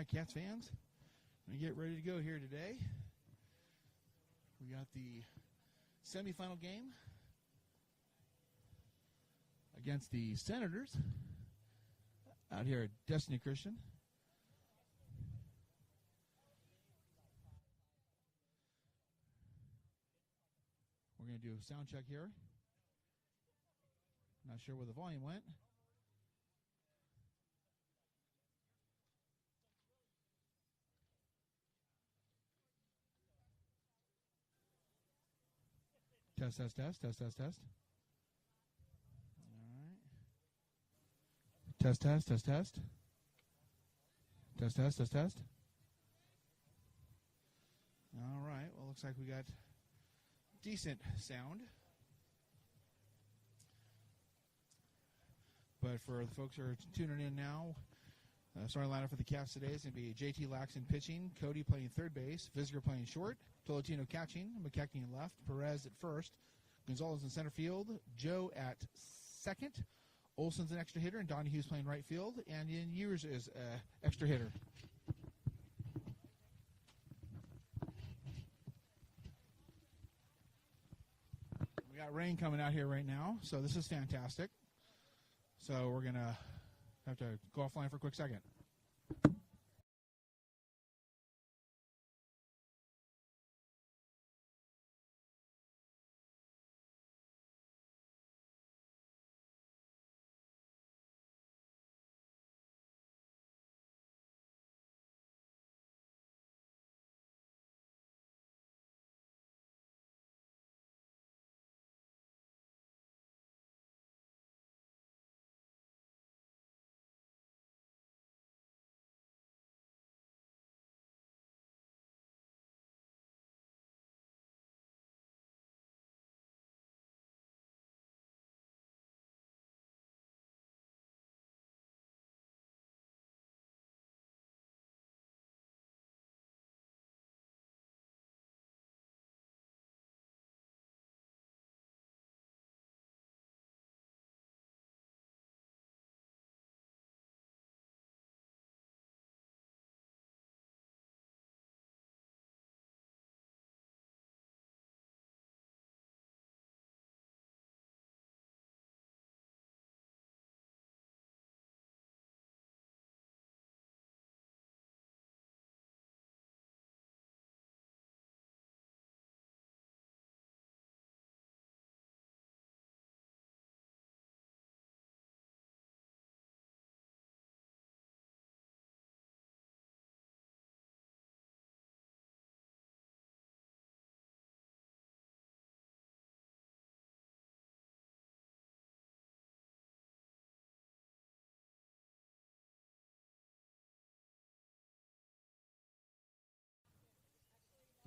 right, Cats fans, we get ready to go here today. We got the semifinal game against the Senators out here at Destiny Christian. We're going to do a sound check here. Not sure where the volume went. Test. All right. Test. All right. Well, looks like we got decent sound. But for the folks who are tuning in now, starting lineup for the Cats today is going to be JT Laxton pitching, Cody playing third base, Visiger playing short, Tolentino catching, McKechnie in left, Perez at first, Gonzalez in center field, Joe at second, Olson's an extra hitter, and Donahue's playing right field, and Ian Ewers is an extra hitter. We got rain coming out here right now, so this is fantastic. So we're going to have to go offline for a quick second.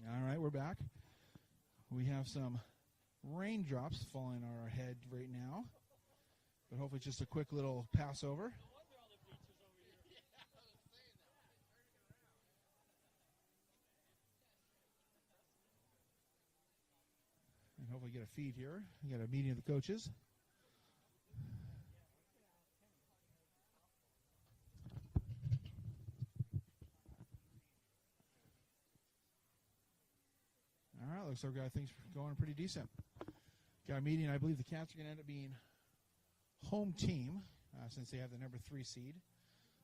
All right, we're back. We have some raindrops falling on our head right now, but hopefully just a quick little Passover. And hopefully get a feed here. We got a meeting of the coaches. All right, looks like we got things going pretty decent. Got a meeting. I believe the Cats are going to end up being home team since they have the number 3 seed.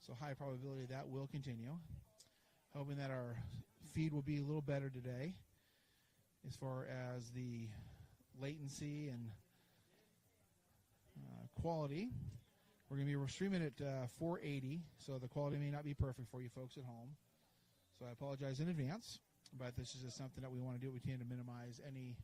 So high probability that will continue. Hoping that our feed will be a little better today as far as the latency and quality. We're going to be streaming at 480, so the quality may not be perfect for you folks at home. So I apologize in advance. But this is just something that we want to do. We tend to minimize any.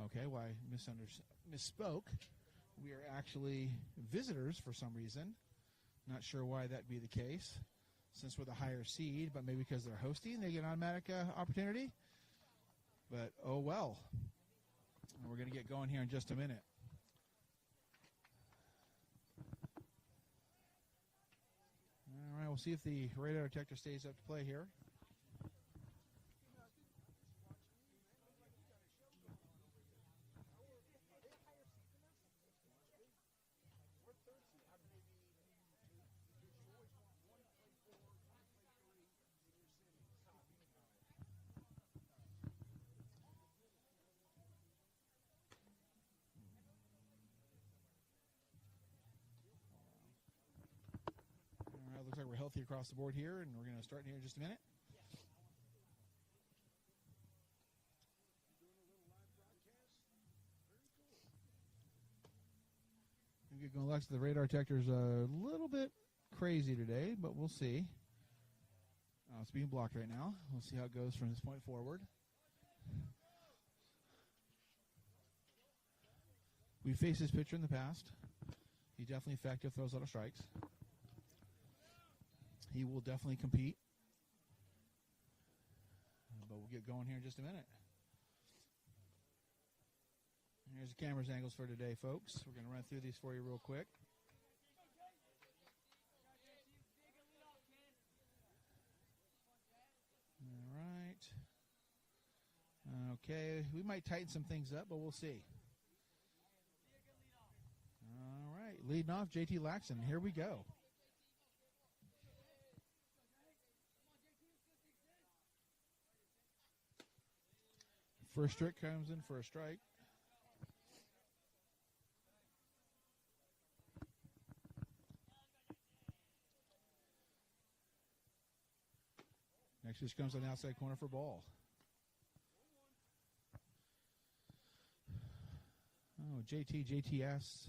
Okay, well, I misspoke. We are actually visitors for some reason. Not sure why that'd be the case, since we're the higher seed, but maybe because they're hosting, they get an automatic opportunity. But, oh well. And we're going to get going here in just a minute. All right, we'll see if the radar detector stays up to play here. healthy across the board here, and we're going to start here in just a minute. Going Lex, the radar detector's a little bit crazy today, but we'll see. It's being blocked right now. We'll see how it goes from this point forward. We faced this pitcher in the past. He's definitely effective, throws a lot of strikes. He will definitely compete. But we'll get going here in just a minute. Here's the camera's angles for today, folks. We're going to run through these for you real quick. All right. Okay, we might tighten some things up, but we'll see. All right, leading off, JT Laxon. Here we go. First strike comes in for a strike. Next pitch comes on the outside corner for ball. Oh, JT asks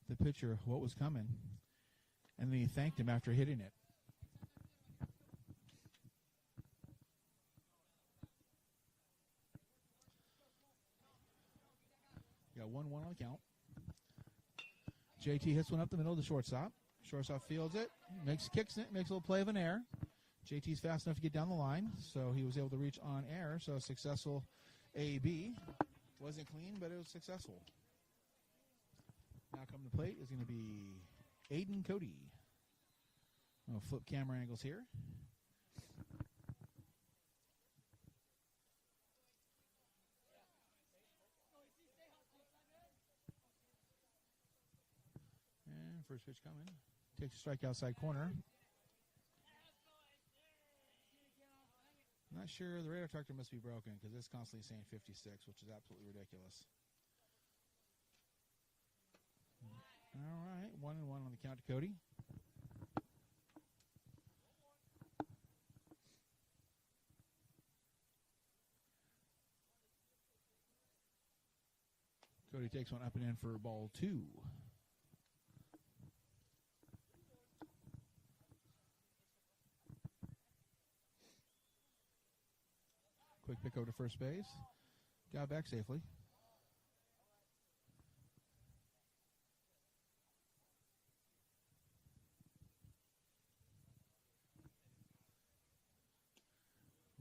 the pitcher what was coming, and then he thanked him after hitting it. Got 1-1 on the count. JT hits one up the middle of the shortstop. Shortstop fields it, kicks it, makes a little play of an error. JT's fast enough to get down the line, so he was able to reach on air. So a successful AB. Wasn't clean, but it was successful. Now coming to plate is going to be Aiden Cody. I'll flip camera angles here. And first pitch coming. Takes a strike outside corner. I'm not sure. The radar detector must be broken because it's constantly saying 56, which is absolutely ridiculous. All right, 1-1 on the count to Cody. Cody takes one up and in for ball 2. Quick pick over to first base. Got back safely.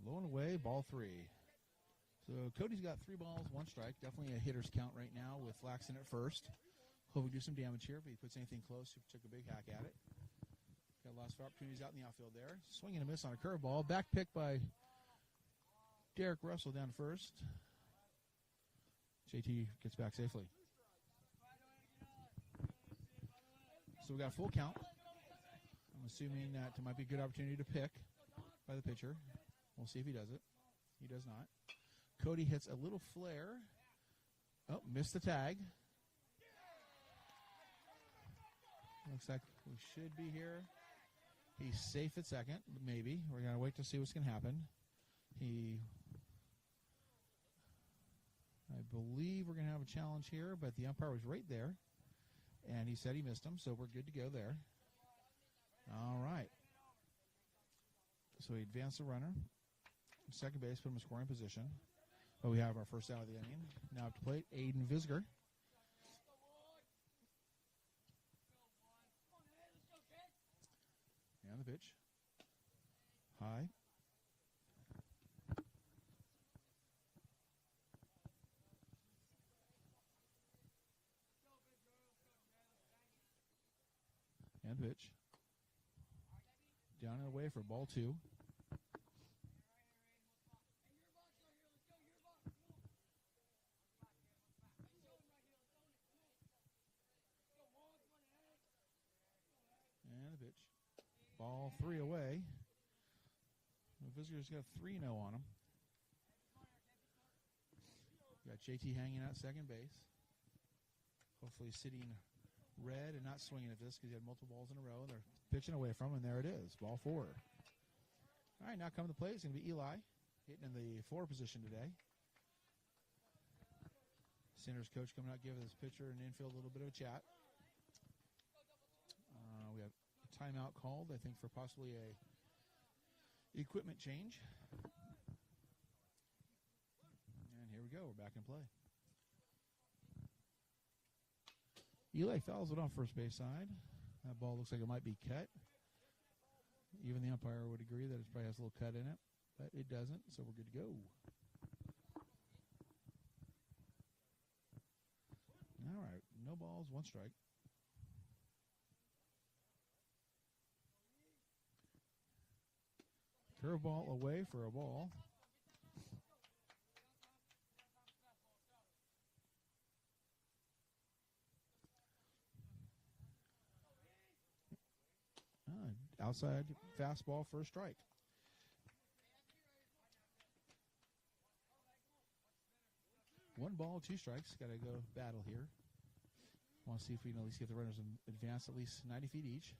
Low and away, ball 3. So Cody's got 3 balls, 1 strike. Definitely a hitter's count right now with Laxon at first. Hope we do some damage here. If he puts anything close, he took a big hack at it. Got lots of opportunities out in the outfield there. Swing and a miss on a curveball. Back pick by Derek Russell down first. JT gets back safely. So we got a full count. I'm assuming that it might be a good opportunity to pick by the pitcher. We'll see if he does it. He does not. Cody hits a little flare. Oh, missed the tag. Looks like we should be here. He's safe at second, maybe. We're going to wait to see what's going to happen. I believe we're going to have a challenge here, but the umpire was right there, and he said he missed him, so we're good to go there. All right. So we advance the runner. Second base, put him in scoring position. But we have our first out of the inning. Now up to plate, Aiden Visger. And the pitch. High. And pitch. Down and away for ball 2. And the pitch. Ball 3 away. The Visitors got 3-0 on him. Got JT hanging out second base. Hopefully sitting red and not swinging at this because he had multiple balls in a row. They're pitching away from him, and there it is, ball 4. All right, now coming to play, it's going to be Eli, hitting in the 4 position today. Center's coach coming out, giving his pitcher and infield a little bit of a chat. We have a timeout called, I think, for possibly a equipment change. And here we go, we're back in play. Eli fouls it off first base side. That ball looks like it might be cut. Even the umpire would agree that it probably has a little cut in it, but it doesn't, so we're good to go. All right, no balls, 1 strike. Curveball away for a ball. Outside fastball for a strike. One ball, 2 strikes. Got to go battle here. Want to see if we can at least get the runners advance at least 90 feet each.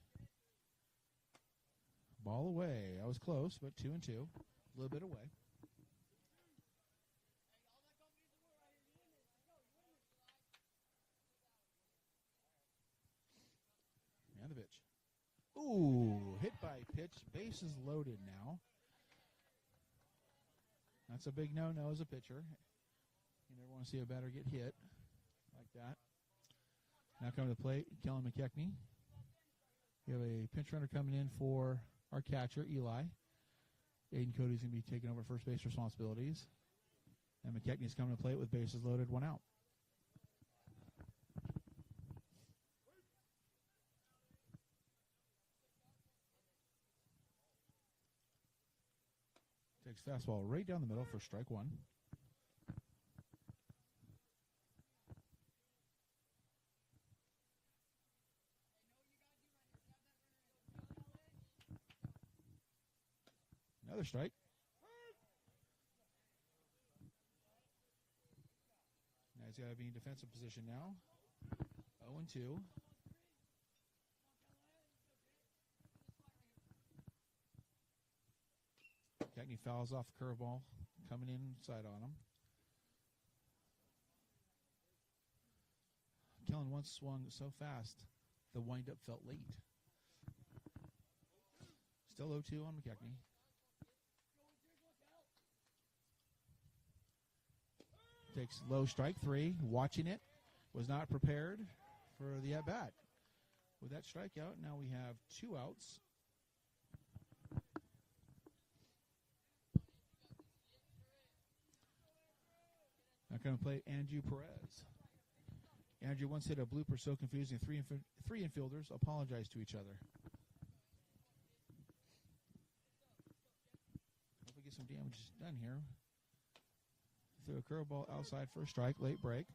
Ball away. I was close, but 2-2. A little bit away. And the pitch. Ooh, hit by pitch. Bases loaded now. That's a big no-no as a pitcher. You never want to see a batter get hit like that. Now coming to the plate, Kellen McKechnie. We have a pinch runner coming in for our catcher, Eli. Aiden Cody's going to be taking over first base responsibilities. And McKechnie's coming to plate with bases loaded, 1 out. Takes fastball right down the middle for strike 1. Another strike. Now he's got to be in defensive position now. 0-2. Cagney fouls off a curveball coming inside on him. Kellen once swung so fast, the windup felt late. Still 0-2 on McKechnie. Takes low, strike 3. Watching it. Was not prepared for the at-bat. With that strikeout, now we have 2 outs. Now going to play Andrew Perez. Andrew once hit a blooper so confusing, 3 infielders apologized to each other. Hope we get some damage done here. Threw a curveball outside for a strike, late break.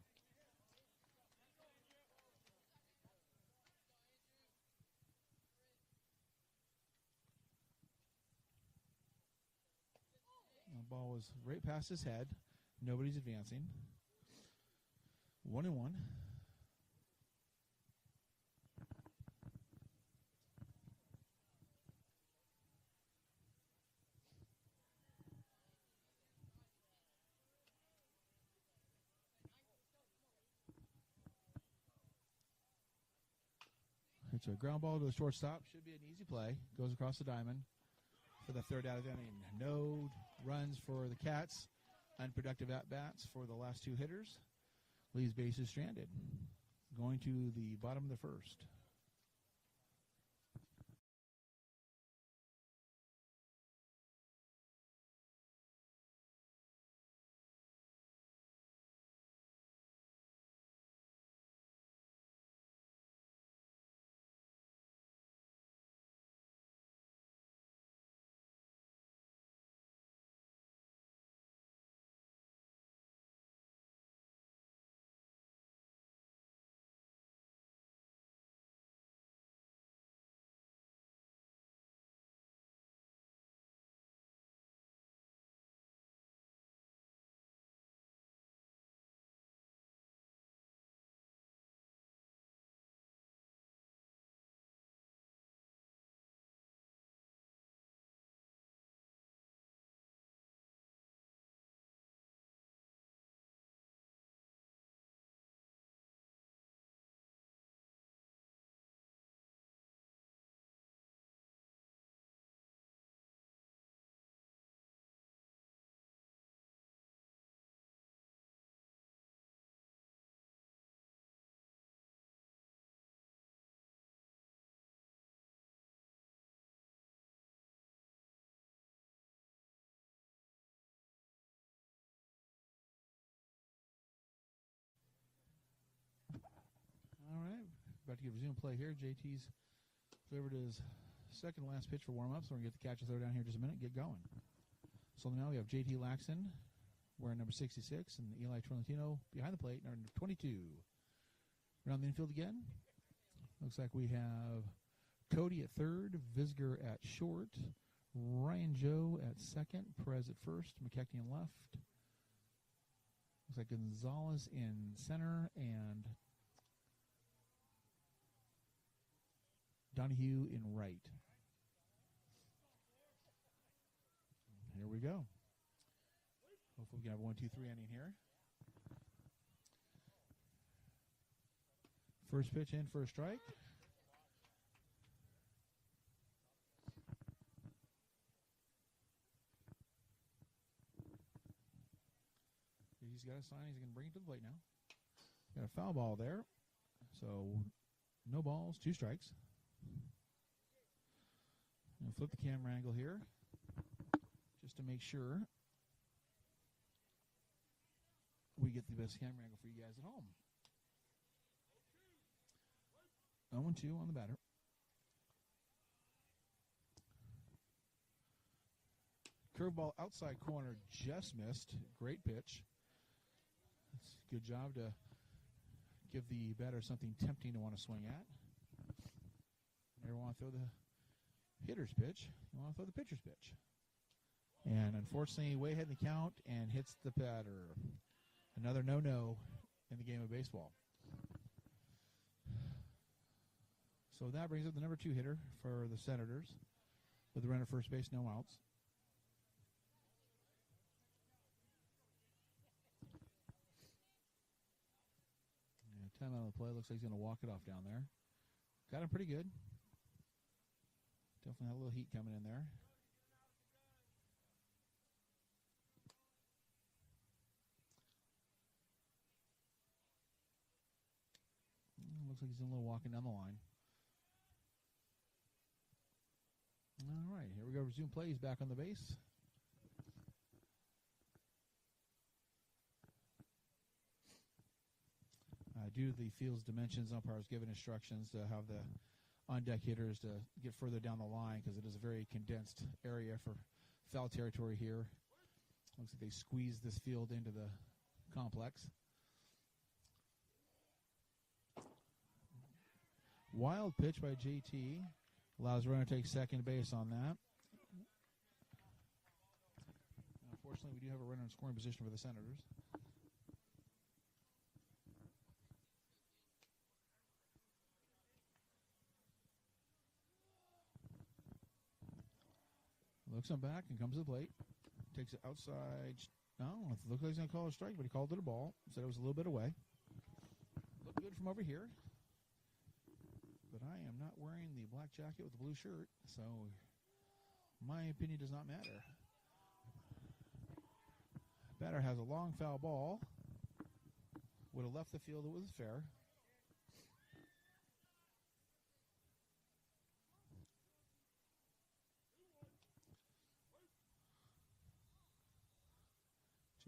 The ball was right past his head. Nobody's advancing. 1-1. It's a ground ball to the shortstop. Should be an easy play. Goes across the diamond for the 3rd out of the inning. No runs for the Cats. Unproductive at-bats for the last 2 hitters. Leaves bases stranded. Going to the bottom of the 1st. about to give resume play here. JT's delivered his second to last pitch for warm-up, so we're going to get the catch and throw down here in just a minute and get going. So now we have JT Laxton wearing number 66 and Eli Torrentino behind the plate, number 22. Around the infield again. Looks like we have Cody at third, Visger at short, Ryan Joe at second, Perez at first, McKechnie in left. Looks like Gonzalez in center and Donahue in right. Here we go. Hopefully we can have a 1-2-3 inning here. First pitch in for a strike. He's got a sign. He's going to bring it to the plate now. Got a foul ball there. So no balls, 2 strikes. I'll flip the camera angle here just to make sure we get the best camera angle for you guys at home. 0-2 on the batter. Curveball outside corner just missed. Great pitch. It's a good job to give the batter something tempting to want to swing at. You never want to throw the hitter's pitch. You want to throw the pitcher's pitch. And unfortunately, way ahead in the count and hits the batter. Another no-no in the game of baseball. So that brings up the number 2 hitter for the Senators with the runner at first base, no outs. Time out of the play. Looks like he's going to walk it off down there. Got him pretty good. Definitely had a little heat coming in there. Looks like he's doing a little walking down the line. All right, here we go. Resume play. He's back on the base. Due to the field's dimensions, umpires given instructions to have the on-deck hitters to get further down the line because it is a very condensed area for foul territory here. Looks like they squeezed this field into the complex. Wild pitch by JT. Allows the runner to take second base on that. Unfortunately, we do have a runner in scoring position for the Senators. Looks him back and comes to the plate. Takes it outside. No, it looks like he's going to call it a strike, but he called it a ball. Said it was a little bit away. Looked good from over here. But I am not wearing the black jacket with the blue shirt, so my opinion does not matter. Batter has a long foul ball. Would have left the field. It was fair.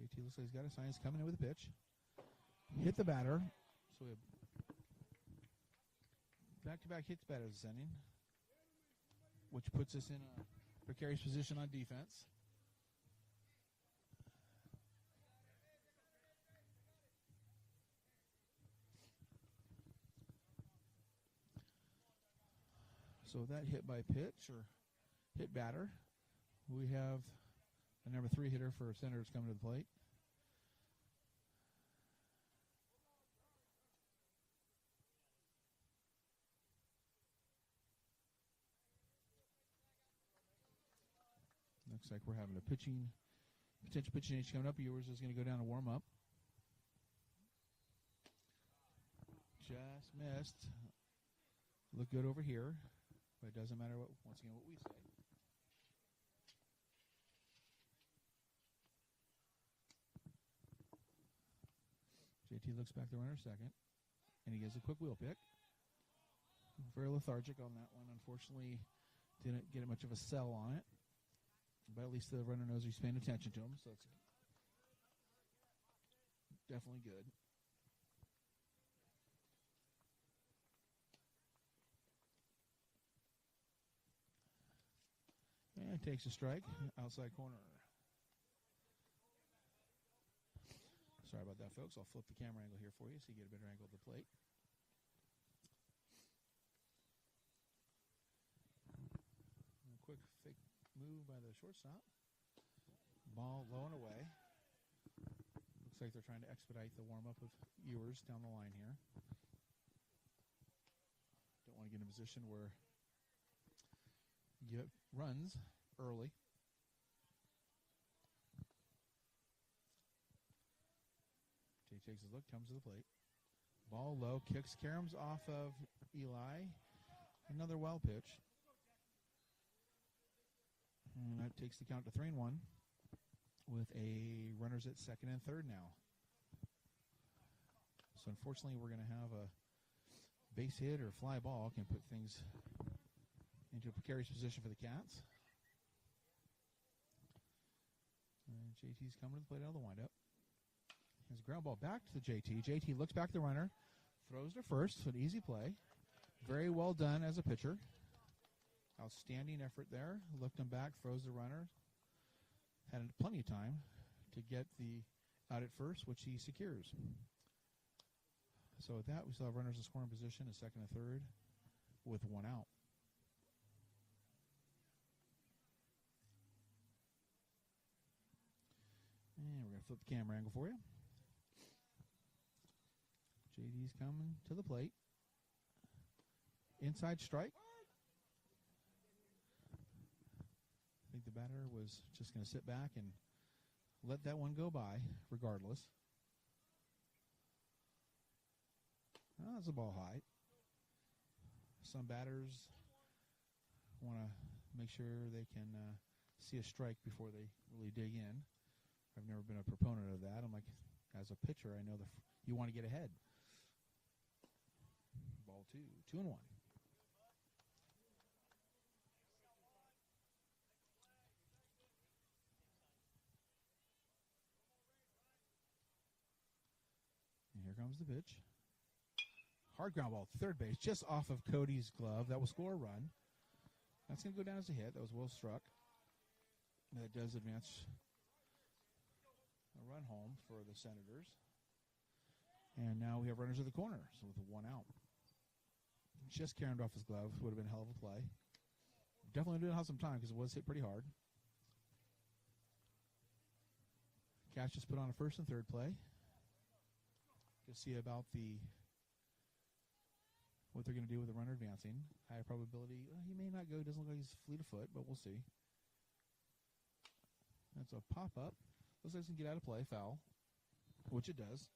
JT looks like he's got a sign. He's coming in with a pitch. Hit the batter. So we have back-to-back hits batters this inning, which puts us in a precarious position on defense. So that hit by pitch or hit batter, we have a number 3 hitter for Senators coming to the plate. Looks like we're having a potential pitching age coming up. Yours is going to go down to warm up. Just missed. Look good over here, but it doesn't matter once again what we say. JT looks back the runner second, and he gives a quick wheel pick. Very lethargic on that one. Unfortunately, didn't get much of a sell on it. But at least the runner knows he's paying attention to him, so it's definitely good. That takes a strike. Outside corner. Sorry about that, folks. I'll flip the camera angle here for you so you get a better angle of the plate. A quick fake move by the shortstop. Ball low and away. Looks like they're trying to expedite the warm-up of Ewers down the line here. Don't want to get in a position where you get runs early. Jay takes his look, comes to the plate. Ball low, kicks caroms off of Eli. Another well pitch. And that takes the count to 3-1 with a runners at second and third now. So unfortunately, we're going to have a base hit or fly ball can put things into a precarious position for the Cats. And JT's coming to the plate out of the windup. Has a ground ball back to the JT. JT looks back at the runner, throws to first, so an easy play. Very well done as a pitcher. Outstanding effort there. Looked him back, throws the runner. Had plenty of time to get the out at first, which he secures. So with that, we still have runners in scoring position at second and third with one out. And we're going to flip the camera angle for you. JD's coming to the plate. Inside strike. I think the batter was just going to sit back and let that one go by regardless. Oh, that's a ball high. Some batters want to make sure they can see a strike before they really dig in. I've never been a proponent of that. I'm like, as a pitcher, I know you want to get ahead. Ball 2-1. And here comes the pitch. Hard ground ball, third base, just off of Cody's glove. That will score a run. That's going to go down as a hit. That was well struck. That does advance a run home for the Senators. And now we have runners at the corner, so with one out. Just carried off his glove. Would have been a hell of a play. Definitely didn't have some time because it was hit pretty hard. Cash just put on a first and third play. To see about what they're going to do with the runner advancing. High probability. He may not go. Doesn't look like he's fleet of foot, but we'll see. That's a pop-up. Looks like he can get out of play. Foul. Which it does.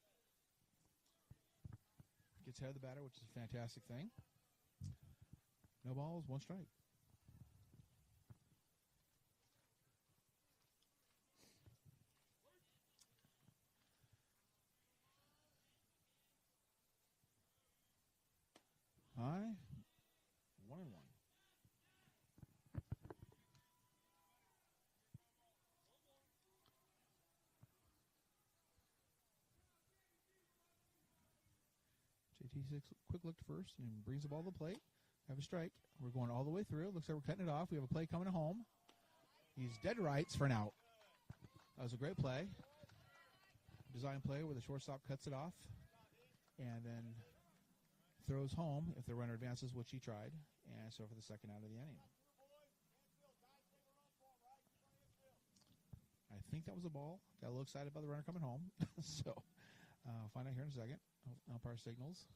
Gets ahead of the batter, which is a fantastic thing. No balls, one strike. High, 1-1. JT quick look to first and brings the ball to the plate. Have a strike. We're going all the way through. Looks like we're cutting it off. We have a play coming home. He's dead rights for an out. That was a great play. Design play where the shortstop cuts it off and then throws home if the runner advances, which he tried. And so for the second out of the inning. I think that was a ball. Got a little excited about the runner coming home. So I'll find out here in a second. Umpire signals.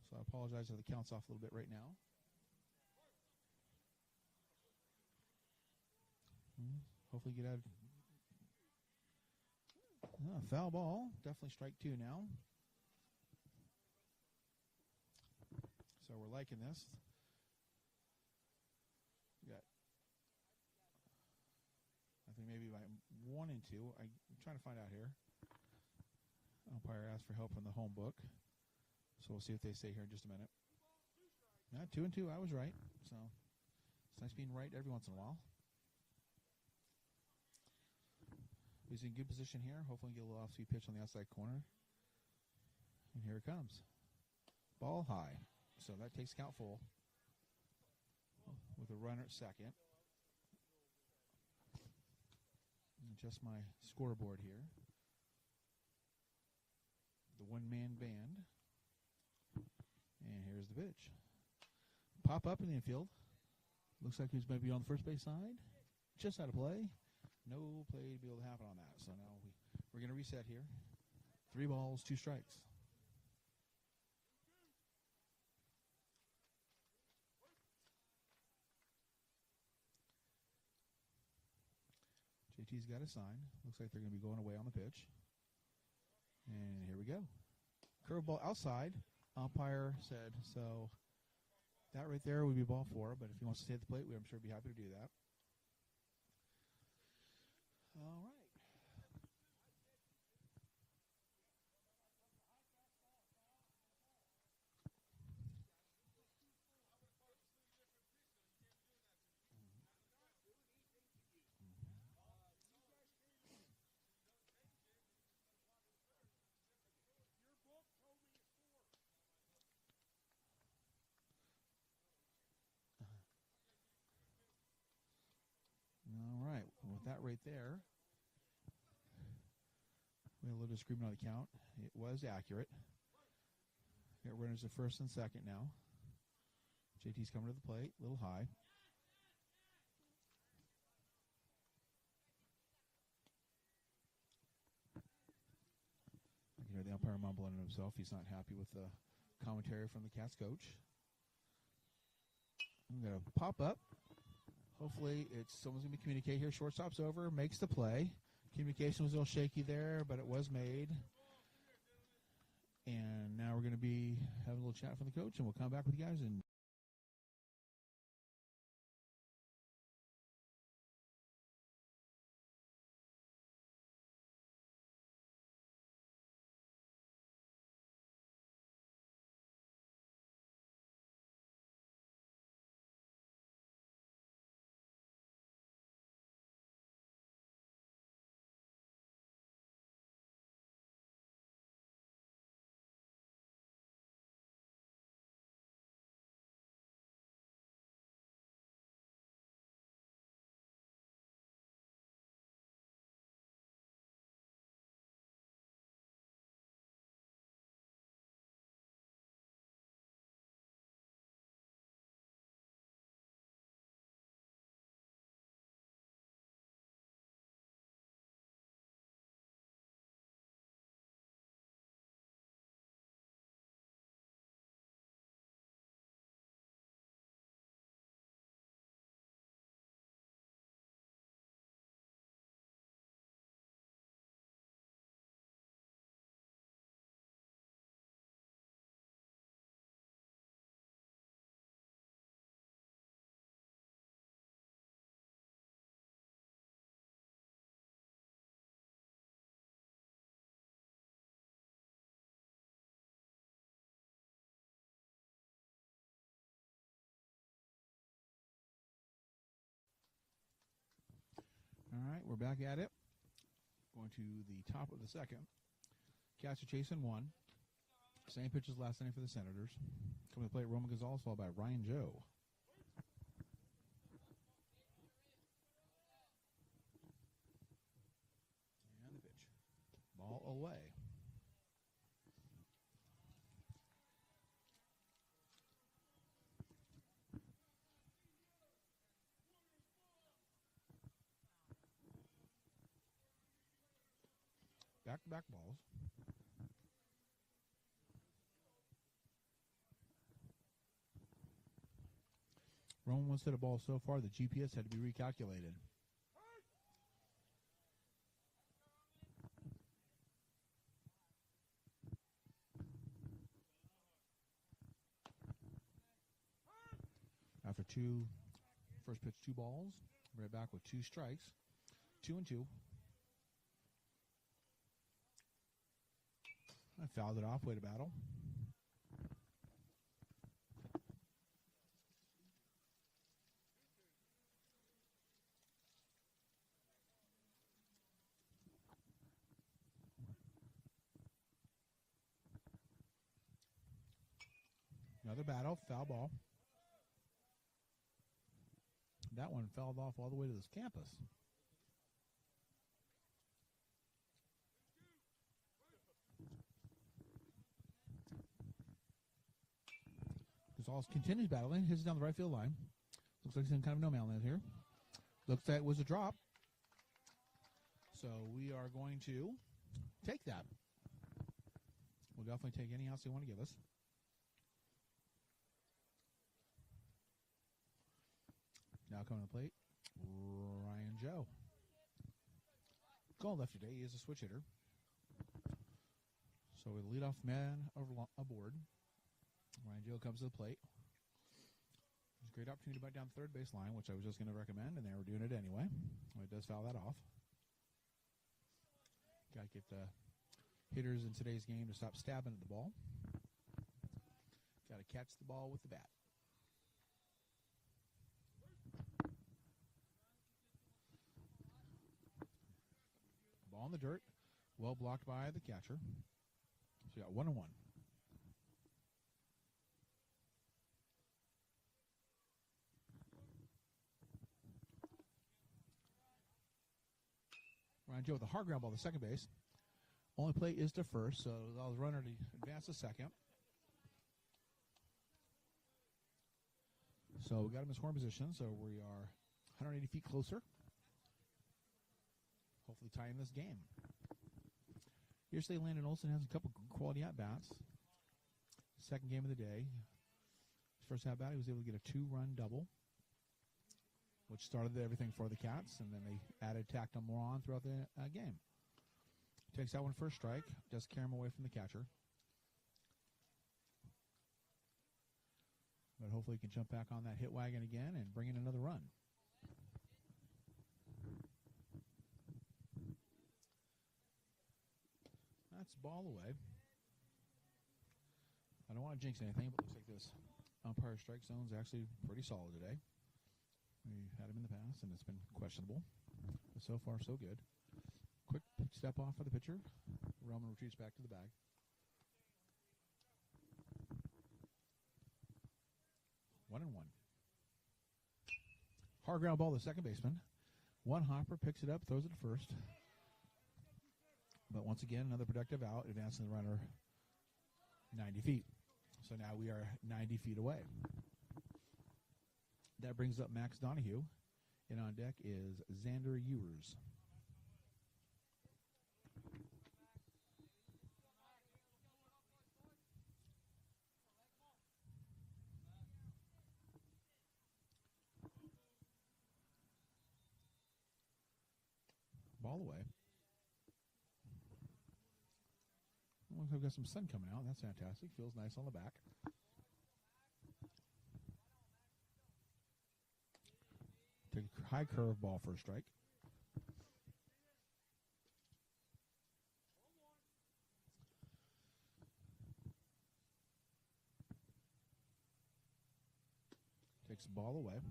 So I apologize if the count's off a little bit right now. Hopefully get out. Foul ball. Definitely strike two now. So we're liking this. We got, I think maybe by 1 and 2. I'm trying to find out here. Umpire asked for help from the home book. So we'll see if they stay here in just a minute. 2 and 2. I was right. So it's nice being right every once in a while. He's in good position here. Hopefully get a little off-speed pitch on the outside corner. And here it comes. Ball high. So that takes count full. with a runner at second. Adjust my scoreboard here. The one-man band. And here's the pitch. Pop up in the infield. Looks like he's maybe on the first base side. Just out of play. No play to be able to happen on that. So now we're going to reset here. 3 balls, 2 strikes. JT's got a sign. Looks like they're going to be going away on the pitch. And here we go. Curveball outside. Umpire said so. That right there would be ball 4, but if he wants to stay at the plate, I'm sure he'd be happy to do that. All right. All right. With that right there, we had a little disagreement on the count. It was accurate. Got runners at first and second now. JT's coming to the plate, a little high. You can hear the umpire mumbling to himself. He's not happy with the commentary from the Cats coach. I'm going to pop up. Hopefully, someone's going to communicate here. Shortstop's over, makes the play. Communication was a little shaky there, but it was made. And now we're going to be having a little chat from the coach, and we'll come back with you guys. All right, we're back at it. Going to the top of the second. Cats are chasing 1. Same pitch as last inning for the Senators. Coming to play Roman Gonzalez, followed by Ryan Joe. And the pitch. Ball away. Back-to-back balls. Roman once hit a ball so far, the GPS had to be recalculated. After first pitch 2 balls, right back with 2 strikes, 2-2. I fouled it off, way to battle. Another battle, foul ball. that one fell off all the way to this campus. Gonzalez continues battling. Hits down the right field line. Looks like he's in kind of no man land here. Looks like it was a drop. So we are going to take that. We'll definitely take any outs they want to give us. Now coming to the plate, Ryan Joe. Going left today, he is a switch hitter. So with the leadoff man aboard, Ryan Joe comes to the plate. It's a great opportunity to bite down the third base line, which I was just going to recommend, and they were doing it anyway. Well, it does foul that off. Got to get the hitters in today's game to stop stabbing at the ball. Got to catch the ball with the bat. Ball in the dirt. Well blocked by the catcher. So we got 1-1. Ryan Joe with a hard ground ball to second base. Only play is to first, so allows the runner to advance to second. So we got him in scoring position, so we are 180 feet closer. Hopefully tying this game. Here's today, Landon Olson has a couple quality at-bats. Second game of the day. His first at-bat, he was able to get a 2-run double, which started everything for the Cats, and then they tacked on more on throughout the game. Takes that one for a strike, just carry him away from the catcher. But hopefully he can jump back on that hit wagon again and bring in another run. That's ball away. I don't want to jinx anything, but it looks like this umpire strike zone is actually pretty solid today. We've had him in the past, and it's been questionable. But so far, so good. Quick step off for the pitcher. Roman retreats back to the bag. One and one. Hard ground ball to second baseman. One hopper picks it up, throws it to first. But once again, another productive out, advancing the runner 90 feet. So now we are 90 feet away. That brings up Max Donahue. And on deck is Xander Ewers. Ball away. Looks like we've got some sun coming out. That's fantastic. Feels nice on the back. Take a high curve ball for a strike. Takes the ball away.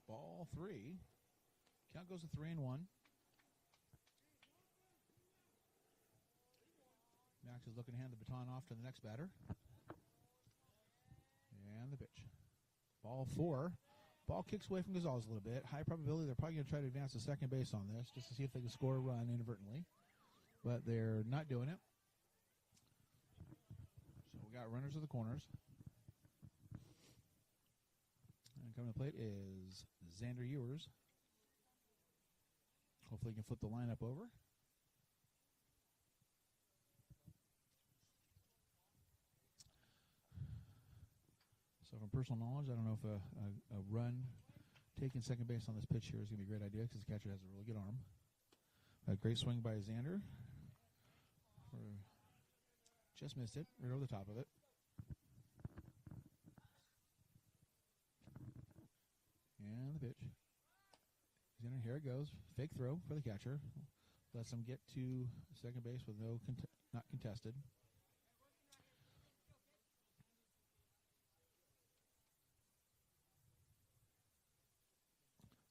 Ball three. Count goes to 3-1. Max is looking to hand the baton off to the next batter. And the pitch. Ball four. Ball kicks away from Gonzalez a little bit. High probability they're probably going to try to advance to second base on this just to see if they can score a run inadvertently. But they're not doing it. So we got runners at the corners. And coming to the plate is Xander Ewers. Hopefully he can flip the lineup over. So from personal knowledge, I don't know if a run taking second base on this pitch here is going to be a great idea because the catcher has a really good arm. A great swing by Xander. Just missed it, right over the top of it. And the pitch. Xander, here it goes. Fake throw for the catcher. Lets him get to second base with not contested.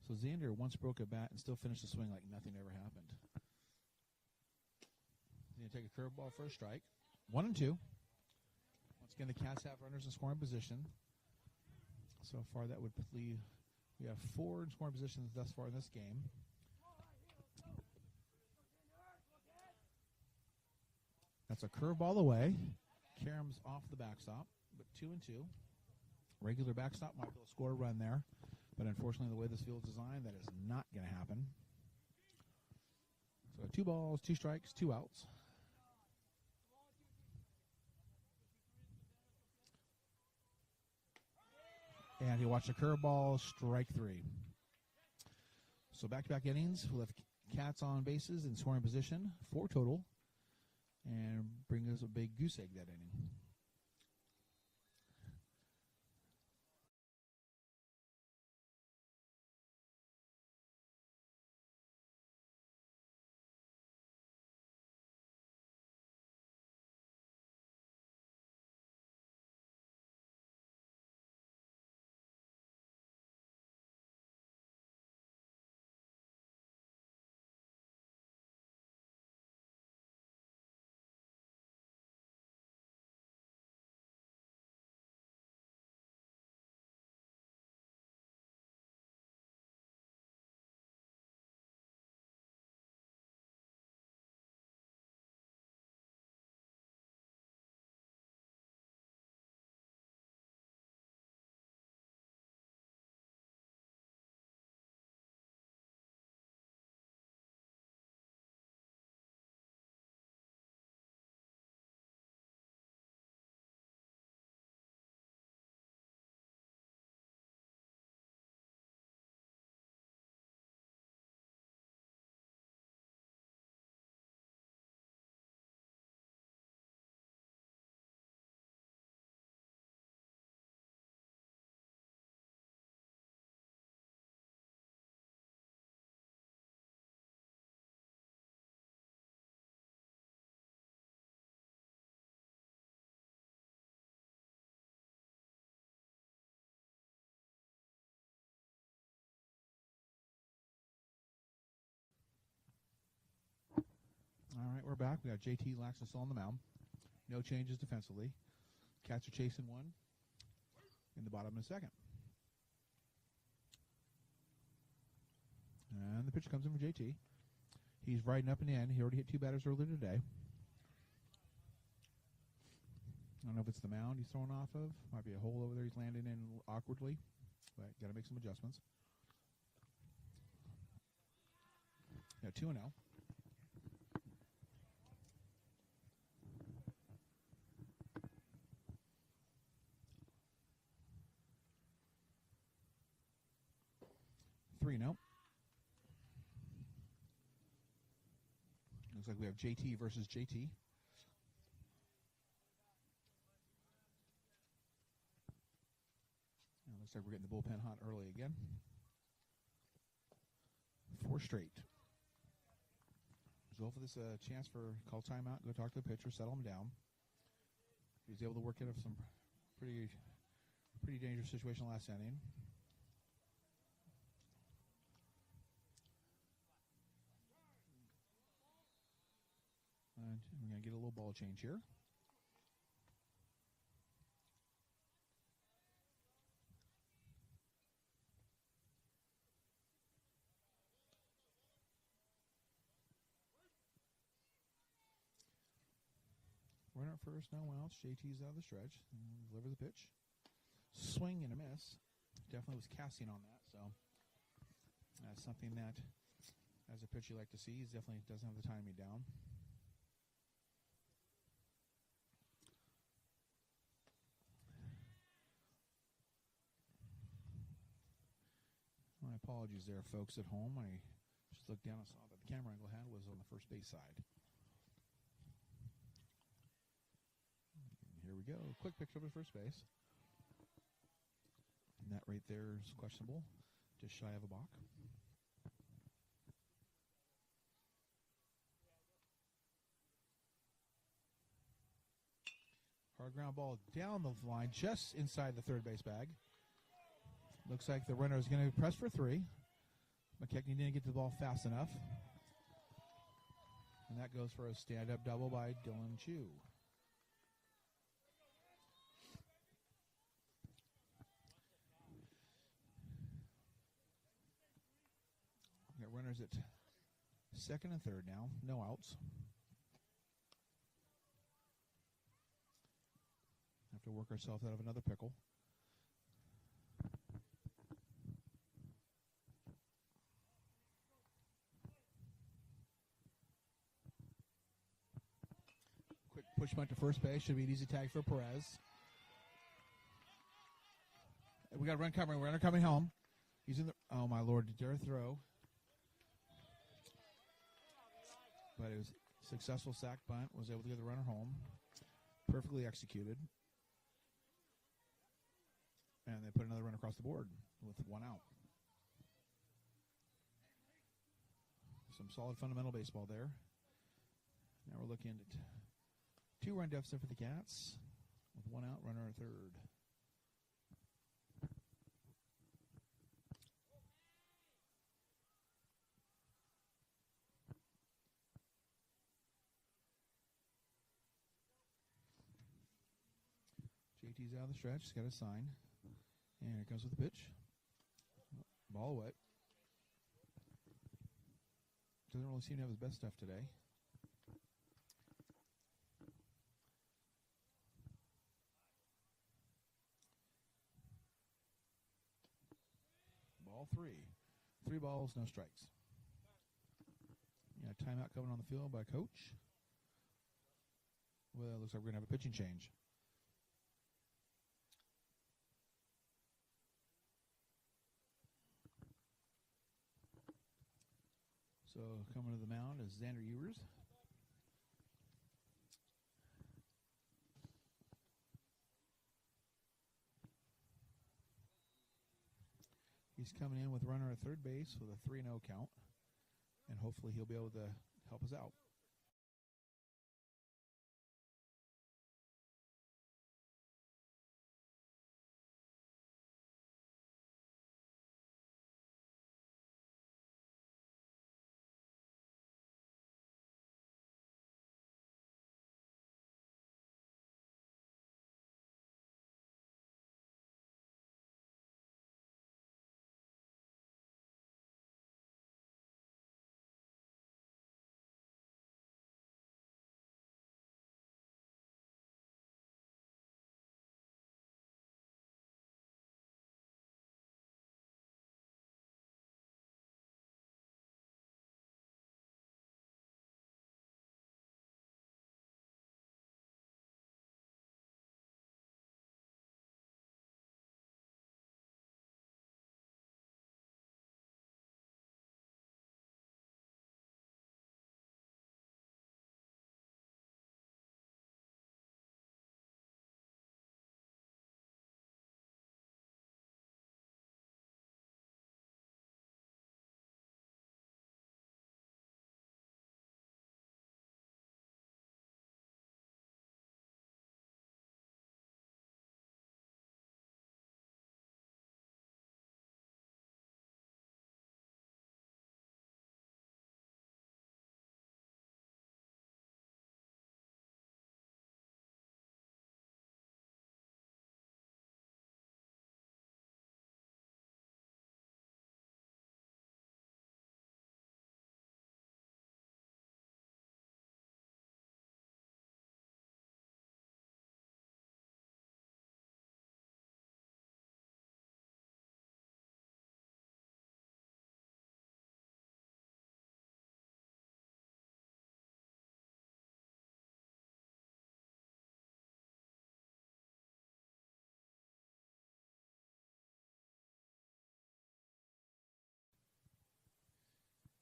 So Xander once broke a bat and still finished the swing like nothing ever happened. He's going to take a curveball for a strike. 1-2. Once again, the Cats have runners in scoring position. So far, that would leave. We have 4 in scoring positions thus far in this game. That's a curveball away. Karam's off the backstop, but 2-2. Regular backstop might be able to score a run there, but unfortunately, the way this field is designed, that is not going to happen. So 2 balls, 2 strikes, 2 outs. And he watched a curveball, strike 3. So back-to-back innings. We'll have Cats on bases in scoring position, 4 total, and bring us a big goose egg that inning. All right, we're back. We got JT Laxton still on the mound. No changes defensively. Cats are chasing 1 in the bottom of the second. And the pitch comes in from JT. He's riding up and in. He already hit 2 batters earlier today. I don't know if it's the mound he's thrown off of. Might be a hole over there he's landing in awkwardly. But got to make some adjustments. Yeah, 2-0. No. Looks like we have JT versus JT. Looks like we're getting the bullpen hot early again. 4 straight. So hopefully this is a chance for call timeout, go talk to the pitcher, settle him down. He was able to work out of some pretty dangerous situation last inning. And we're going to get a little ball change here. Runner at first, no outs. JT's out of the stretch. Deliver the pitch. Swing and a miss. Definitely was casting on that, so that's something that, as a pitcher you like to see, he definitely doesn't have the timing down. My apologies there, folks at home. I just looked down and saw that the camera angle I had was on the first base side. And here we go. Quick picture of the first base. And that right there is questionable. Just shy of a balk. Hard ground ball down the line, just inside the third base bag. Looks like the runner is going to press for 3. McKechnie didn't get to the ball fast enough. And that goes for a stand-up double by Dylan Chu. We got runners at second and third now. No outs. Have to work ourselves out of another pickle. Quick push bunt to first base. Should be an easy tag for Perez. We got a run coming. Runner coming home. He's in the. Oh my Lord! Dare throw. But it was a successful sack bunt. Was able to get the runner home. Perfectly executed. And they put another run across the board with one out. Some solid fundamental baseball there. Now we're looking at 2-run deficit for the Cats with one out, runner at third. JT's out of the stretch. He's got a sign. And here comes with the pitch. Ball away. Doesn't really seem to have his best stuff today. Ball 3. 3 balls, no strikes. Yeah, timeout coming on the field by Coach. Well, it looks like we're going to have a pitching change. So coming to the mound is Xander Ewers. He's coming in with runner at third base with a 3-0 count. And hopefully he'll be able to help us out.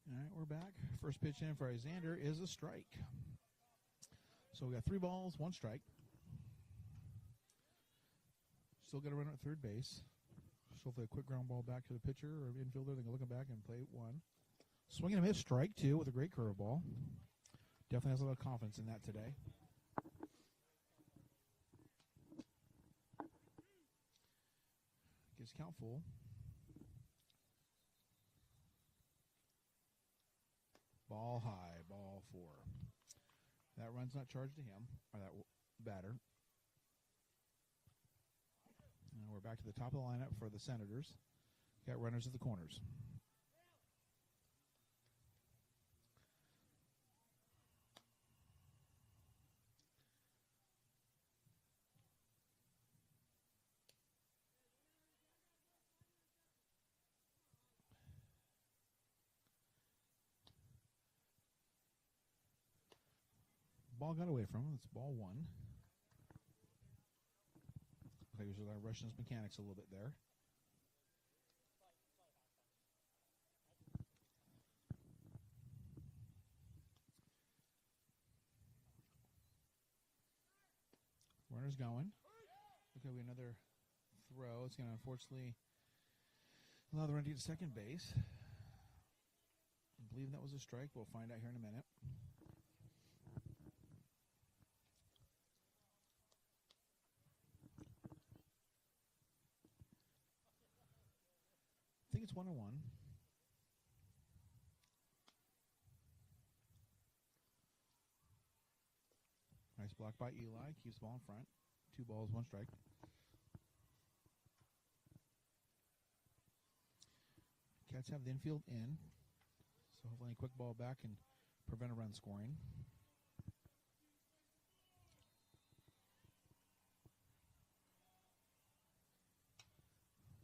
All right, we're back. First pitch in for Xander is a strike. So we got 3 balls, 1 strike. Still got to run at third base. So hopefully a quick ground ball back to the pitcher or infielder. They can look him back and play 1. Swing and a miss, strike 2 with a great curveball. Definitely has a lot of confidence in that today. Gets count full. Ball high, ball 4. That run's not charged to him, or that batter. And we're back to the top of the lineup for the Senators. Got runners at the corners. Ball got away from him. It's ball 1. Okay, so they're rushing his mechanics a little bit there. Runner's going. Okay, we have another throw. It's going to unfortunately allow the run to get to second base. I believe that was a strike. We'll find out here in a minute. I think it's 1-1. Nice block by Eli. Keeps the ball in front. 2 balls, 1 strike. Cats have the infield in. So hopefully a quick ball back can prevent a run scoring.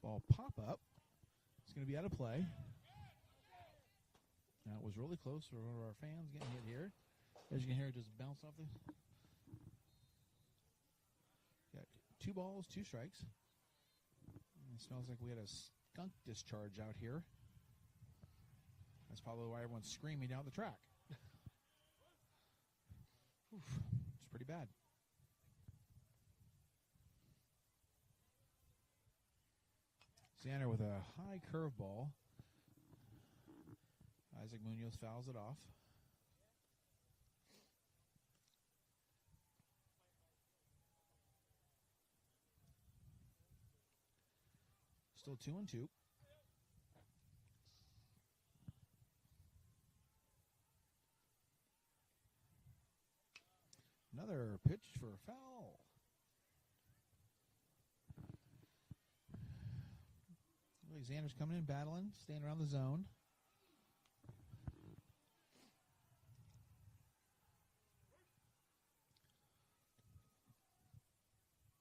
Ball pop up. It's going to be out of play. Now it was really close for one of our fans getting hit here. As you can hear, it just bounced off the... Got 2 balls, 2 strikes. It smells like we had a skunk discharge out here. That's probably why everyone's screaming down the track. Oof, it's pretty bad. Xander with a high curveball. Isaac Munoz fouls it off. Still 2-2. Another pitch for a foul. Xander's coming in, battling, staying around the zone.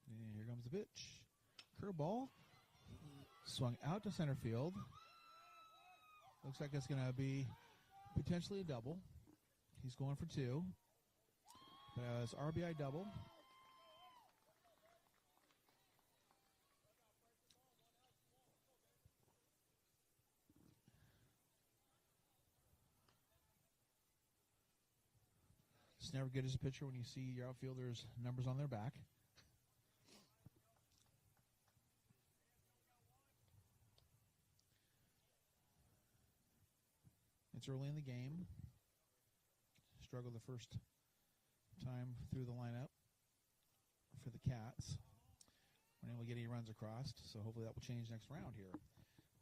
And here comes the pitch. Curveball. Swung out to center field. Looks like it's going to be potentially a double. He's going for 2. It's RBI double. It's never good as a pitcher when you see your outfielders' numbers on their back. It's early in the game. Struggled the first time through the lineup for the Cats. We're able to get any runs across, so hopefully that will change next round here.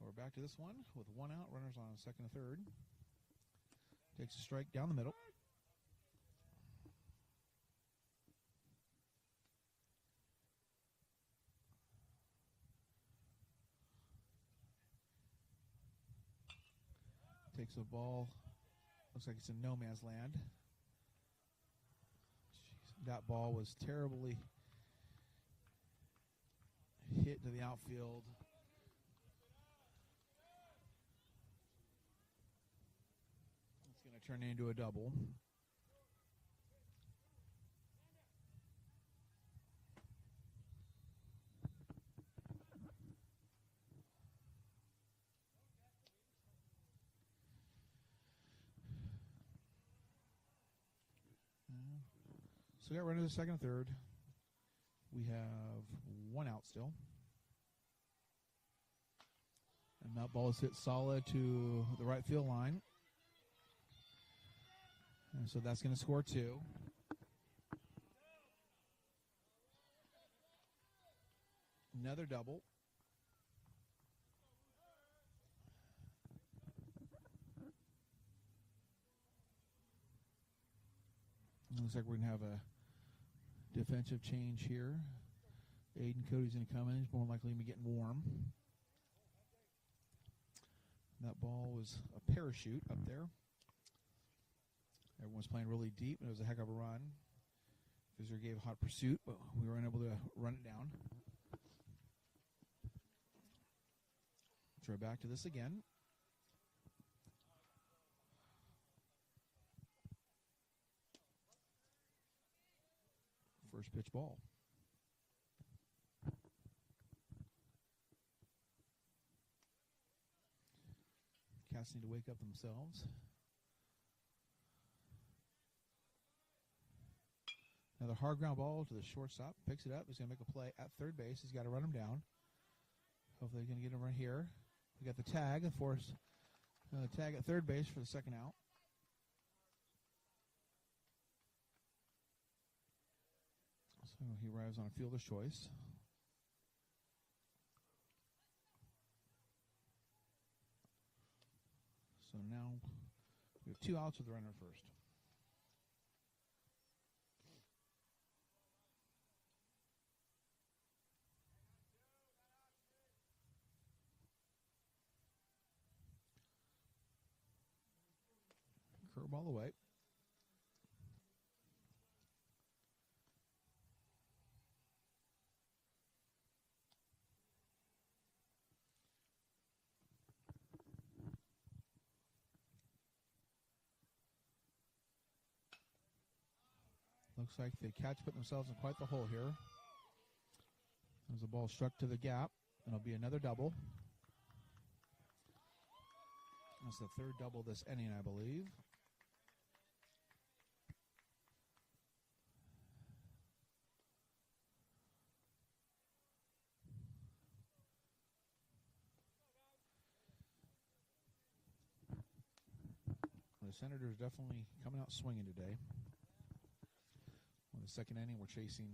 We're back to this one with 1 out, runners on second and third. Takes a strike down the middle. Takes a ball. Looks like it's in no man's land. Jeez, that ball was terribly hit to the outfield. It's going to turn into a double. So we got runners at second and third. We have 1 out still. And that ball is hit solid to the right field line. And so that's going to score 2. Another double. Looks like we're going to have a defensive change here. Aiden Cody's going to come in. He's more likely going to be getting warm. That ball was a parachute up there. Everyone's playing really deep, and it was a heck of a run. Visitor gave a hot pursuit, but we were unable to run it down. Throw back to this again. First pitch ball. Cats need to wake up themselves. Another hard ground ball to the shortstop. Picks it up. He's going to make a play at third base. He's got to run him down. Hopefully he's going to get him right here. We got the tag. The force tag at third base for the second out. So he arrives on a fielder's choice. So now we have 2 outs with the runner first. Curveball away. Looks like the Cats put themselves in quite the hole here. As the ball struck to the gap, and it'll be another double. That's the third double this inning, I believe. The Senators definitely coming out swinging today. In the second inning, we're chasing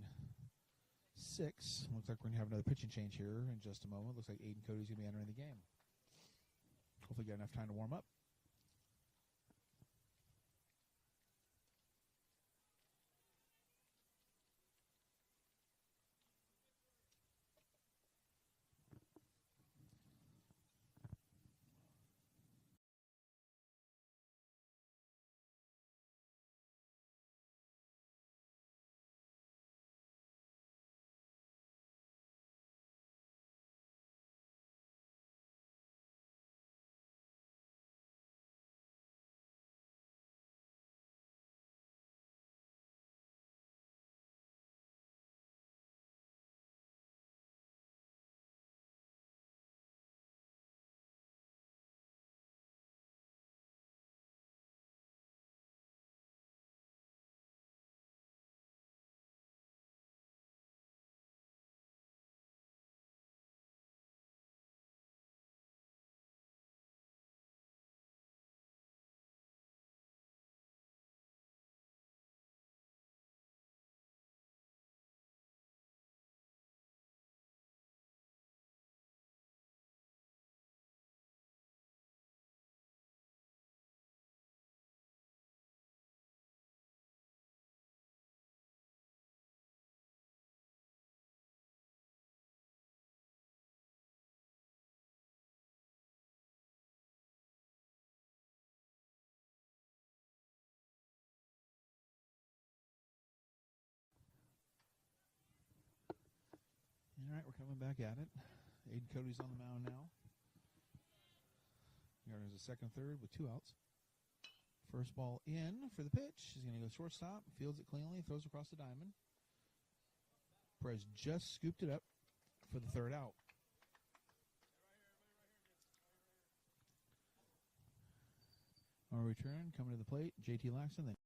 6. Looks like we're going to have another pitching change here in just a moment. Looks like Aiden Cody's going to be entering the game. Hopefully get enough time to warm up. All right, we're coming back at it. Aiden Cody's on the mound now. There's a second, third with 2 outs. First ball in for the pitch. He's going to go shortstop, fields it cleanly, throws across the diamond. Perez just scooped it up for the third out. On return, coming to the plate, JT Laxton. Then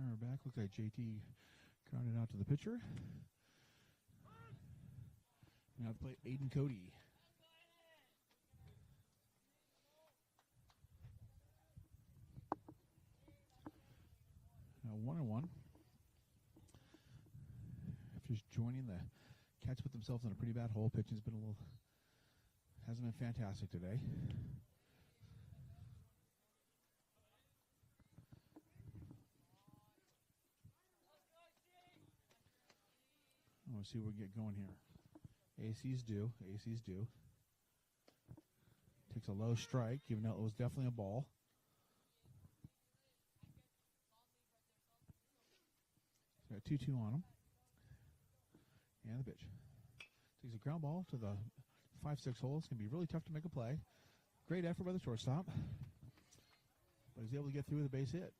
We're back. Looks like JT grounded out to the pitcher. Now to play Aiden Cody. Now 1-1. If you're just joining, the Cats put themselves in a pretty bad hole. Pitching's been hasn't been fantastic today. I want to see what we get going here. AC's due. AC's due. Takes a low strike, even though it was definitely a ball. Got 2-2 on him. And the pitch. Takes a ground ball to the 5-6 hole. It's going to be really tough to make a play. Great effort by the shortstop. But he's able to get through with a base hit.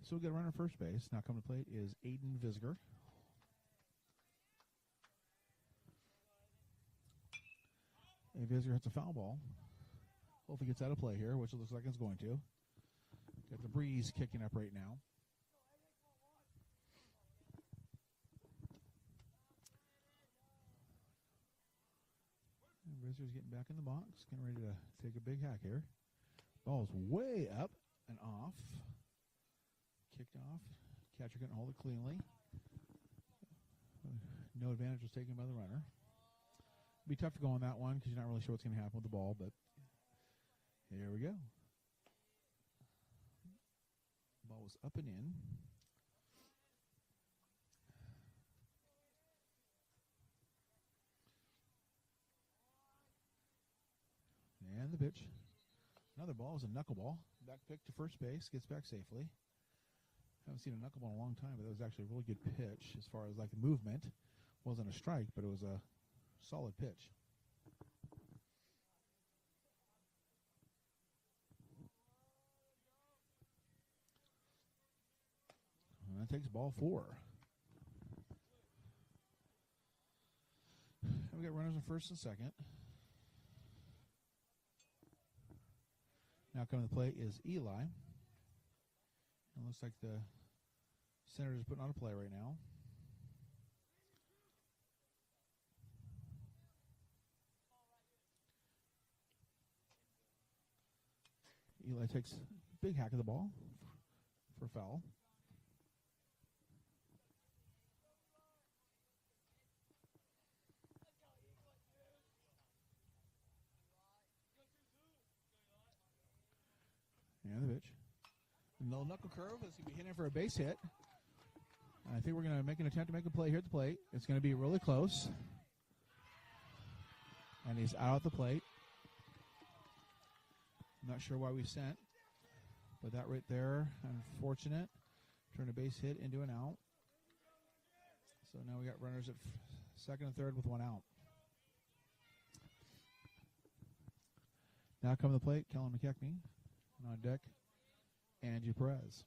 So we'll get a runner first base. Now coming to plate is Aiden Visger. Visger hits a foul ball. Hopefully gets out of play here, which it looks like it's going to. Got the breeze kicking up right now. Visger's getting back in the box, getting ready to take a big hack here. Ball's way up and off. Kicked off. Catcher couldn't hold it cleanly. No advantage was taken by the runner. It'd be tough to go on that one because you're not really sure what's going to happen with the ball, but here we go. Ball was up and in. And the pitch. Another ball is a knuckleball. Back pick to first base. Gets back safely. Haven't seen a knuckleball in a long time, but that was actually a really good pitch as far as like the movement. Wasn't a strike, but it was a solid pitch. And that takes ball 4. And we got runners in first and second. Now coming to the plate is Eli. It looks like the Senators putting on a play right now. Eli takes a big hack of the ball for foul. And the pitch. No knuckle curve. It's going to be hitting for a base hit. I think we're going to make an attempt to make a play here at the plate. It's going to be really close. And he's out at the plate. Not sure why we sent. But that right there, unfortunate. Turned a base hit into an out. So now we got runners at second and third with one out. Now coming to the plate, Kellen McKechnie. And on deck, Angie Perez.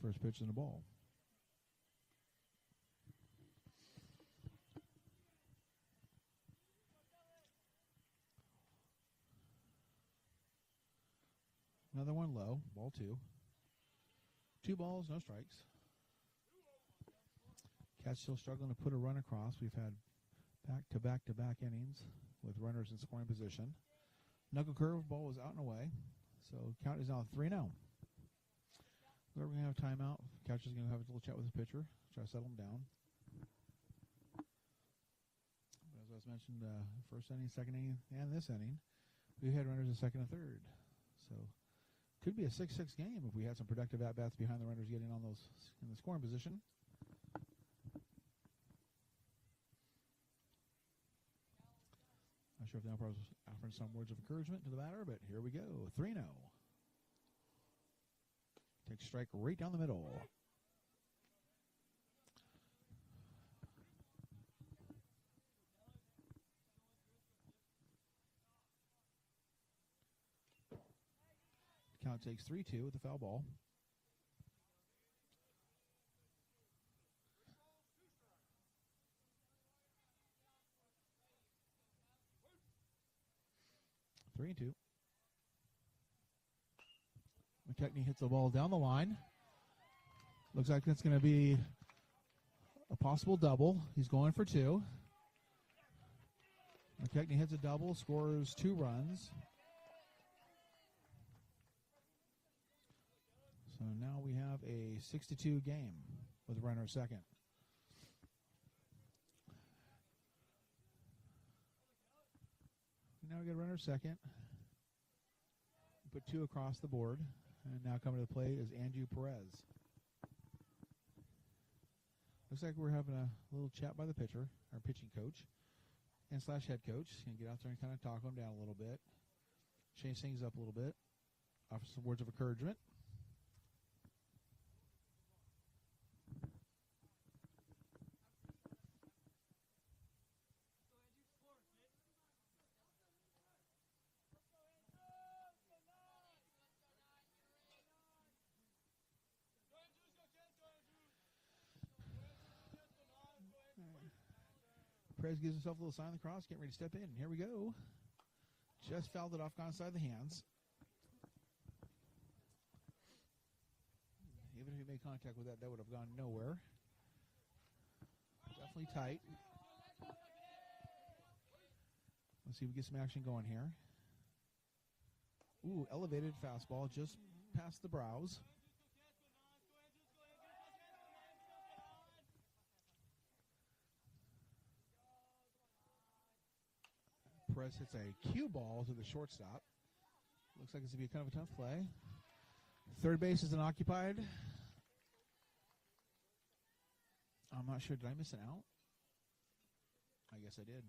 First pitch in the ball. Another one low, ball 2. 2 balls, no strikes. Cats still struggling to put a run across. We've had back-to-back-to-back innings with runners in scoring position. Knuckle curve, ball was out and away. So count is now 3-0. We're going to have a timeout. Catcher's going to have a little chat with his pitcher, try to settle him down. As I was mentioned, first inning, second inning, and this inning, we had runners in second and third. So could be a 6-6 game if we had some productive at-bats behind the runners getting on those in the scoring position. Not sure if the umpire was offering some words of encouragement to the batter, but here we go. 3-0. Takes strike right down the middle. Now it takes 3-2 with the foul ball. Three and two. McKechnie hits the ball down the line. Looks like it's going to be a possible double. He's going for two. McKechnie hits a double, scores 2 runs. So now we have a 6-2 game with a runner at second. Now we get a runner second. Put 2 across the board. And now coming to the plate is Andrew Perez. Looks like we're having a little chat by the pitcher, our pitching coach, and / head coach. He's going to get out there and kind of talk him down a little bit. Change things up a little bit. Offer some words of encouragement. Perez gives himself a little sign of the cross, getting ready to step in. Here we go. Just fouled it off, gone inside the hands. Even if he made contact with that, that would have gone nowhere. Definitely tight. Let's see if we get some action going here. Ooh, elevated fastball just past the brows. Perez hits a cue ball to the shortstop. Looks like it's going to be kind of a tough play. Third base is unoccupied. I'm not sure. Did I miss an out? I guess I did.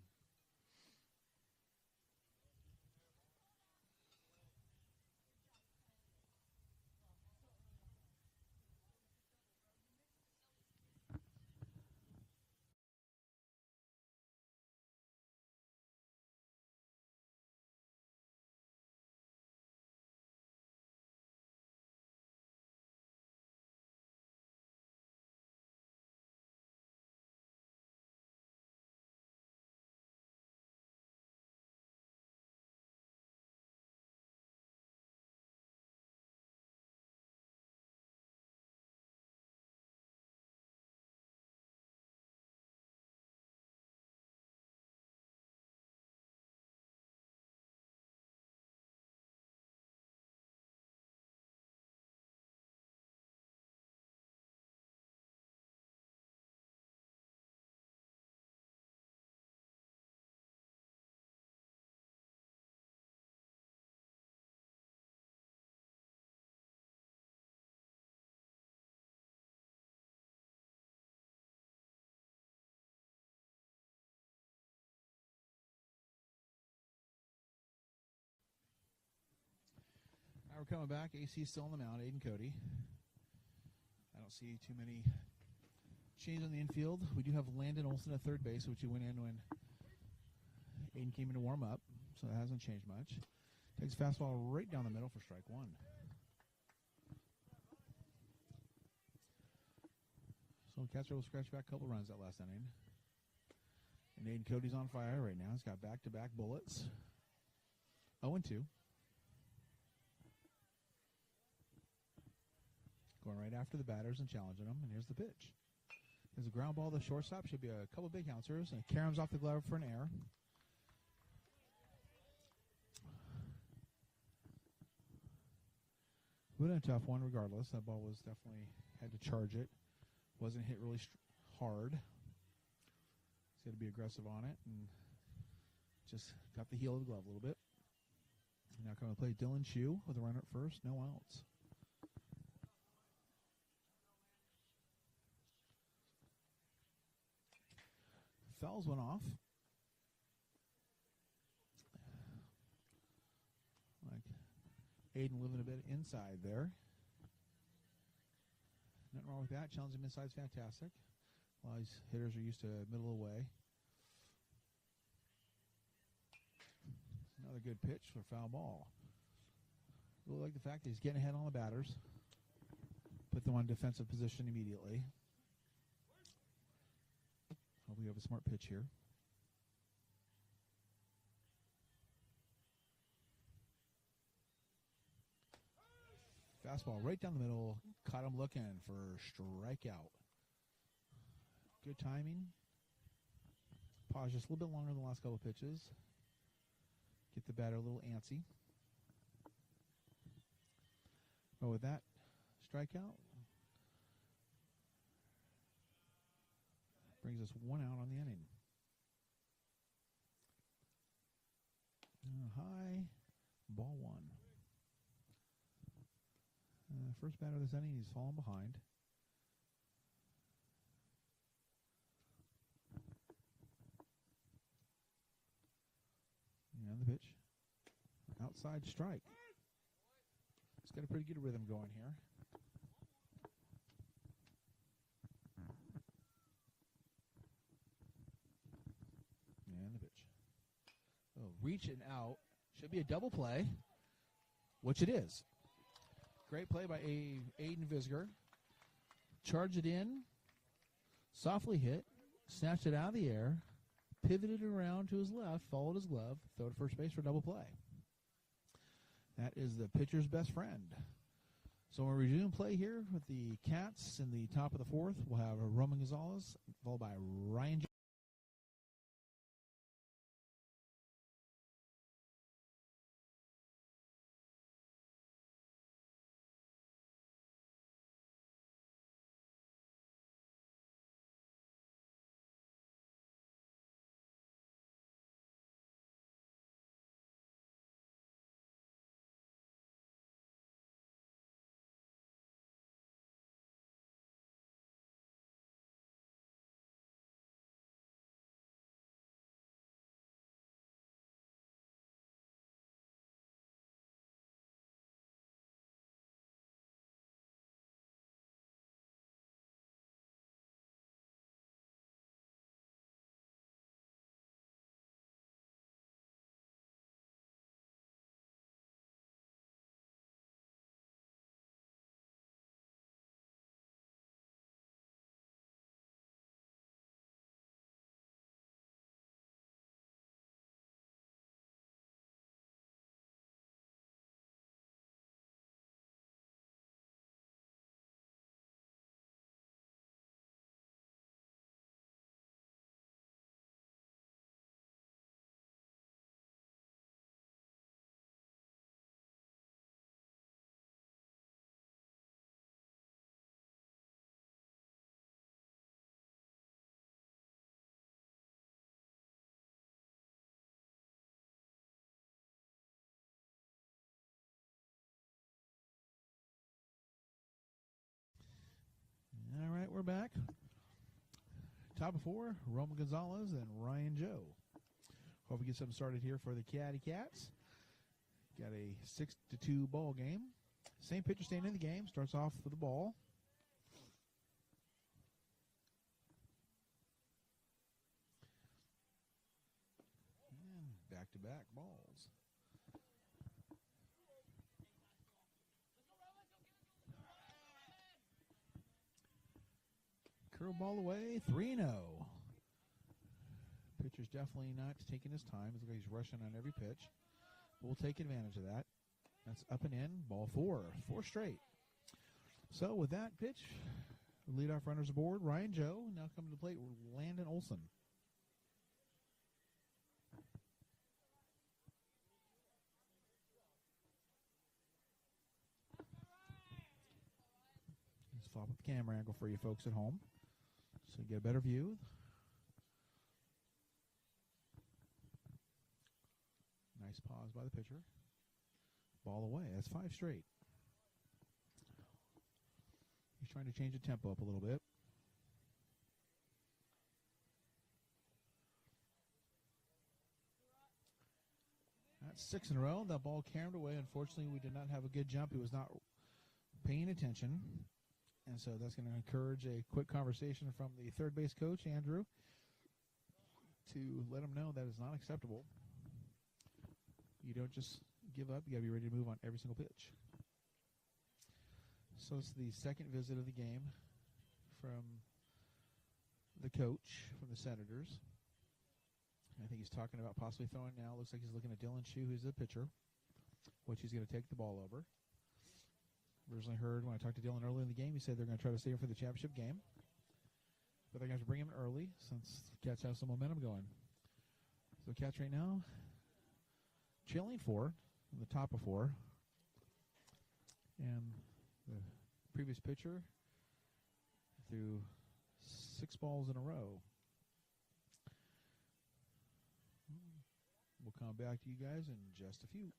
Now we're coming back. AC is still on the mound. Aiden Cody. I don't see too many changes on the infield. We do have Landon Olson at third base, which he went in when Aiden came in to warm up, so that hasn't changed much. Takes fastball right down the middle for strike one. So catcher will scratch back a couple runs that last inning. And Aiden Cody's on fire right now. He's got back-to-back bullets. 0-2. Going right after the batters and challenging them. And here's the pitch. There's a ground ball to the shortstop. Should be a couple big bouncers. And it caroms off the glove for an error. Would have been a tough one regardless. That ball was definitely had to charge it. Wasn't hit really hard. He's got to be aggressive on it. And just got the heel of the glove a little bit. Now coming to play Dylan Chu with a runner at first. No outs. Fouls went off. Like Aiden living a bit inside there. Nothing wrong with that. Challenging him inside is fantastic. A lot of these hitters are used to middle of the way. Another good pitch for foul ball. Really like the fact that he's getting ahead on the batters. Put them on defensive position immediately. Hope we have a smart pitch here. Fastball right down the middle. Caught him looking for strikeout. Good timing. Pause just a little bit longer than the last couple of pitches. Get the batter a little antsy. But with that strikeout, brings us 1 out on the inning. High, ball 1. First batter of this inning, he's fallen behind. And the pitch. Outside strike. He's got a pretty good rhythm going here. And the pitch. Oh, reach and out. Should be a double play, which it is. Great play by Aiden Visger. Charged it in. Softly hit. Snatched it out of the air. Pivoted around to his left. Followed his glove. Throw to first base for double play. That is the pitcher's best friend. So we're resuming play here with the Cats in the top of the 4th. We'll have Roman Gonzalez, followed by Ryan Jones. All right, we're back. Top of 4, Roman Gonzalez and Ryan Joe. Hope we get something started here for the Caddy Cats. Got a 6-2 ball game. Same pitcher staying in the game. Starts off with the ball. And back-to-back balls. Curveball away, 3-0. Pitcher's definitely not taking his time. Looks like he's rushing on every pitch. But we'll take advantage of that. That's up and in, ball 4. 4 straight. So with that pitch, leadoff runners aboard, Ryan Joe. Now coming to the plate, Landon Olson. Let's flop up the camera angle for you folks at home so you get a better view. Nice pause by the pitcher. Ball away. That's 5 straight. He's trying to change the tempo up a little bit. That's 6 in a row. That ball carried away. Unfortunately, we did not have a good jump. He was not paying attention. And so that's going to encourage a quick conversation from the third base coach, Andrew, to let him know that is not acceptable. You don't just give up. You got to be ready to move on every single pitch. So it's the second visit of the game from the coach from the Senators. I think he's talking about possibly throwing now. Looks like he's looking at Dylan Shue, who's the pitcher, which he's going to take the ball over. Originally heard when I talked to Dylan early in the game, he said they're going to try to save him for the championship game. But they're going to have to bring him early since the Cats have some momentum going. So the Cats right now, trailing 4, in the top of 4. And the previous pitcher threw 6 balls in a row. We'll come back to you guys in just a few.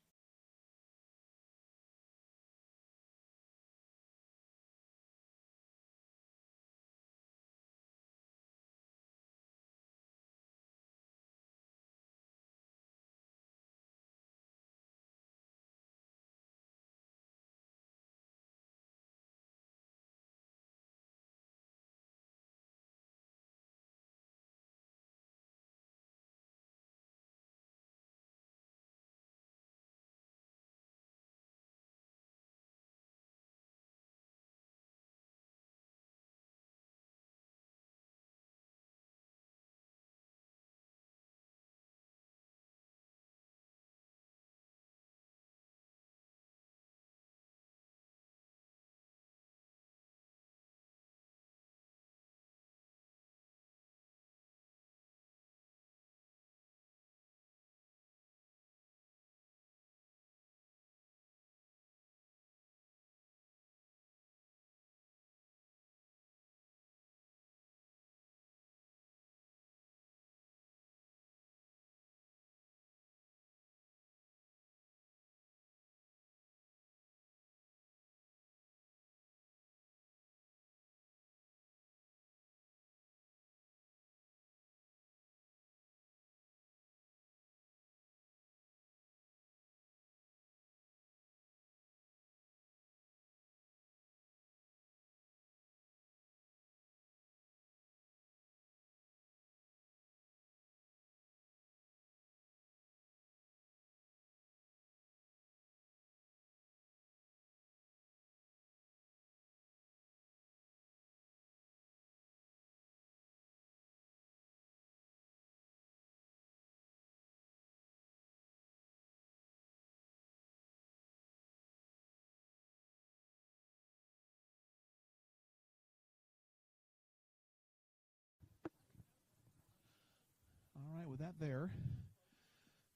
All right, with that there,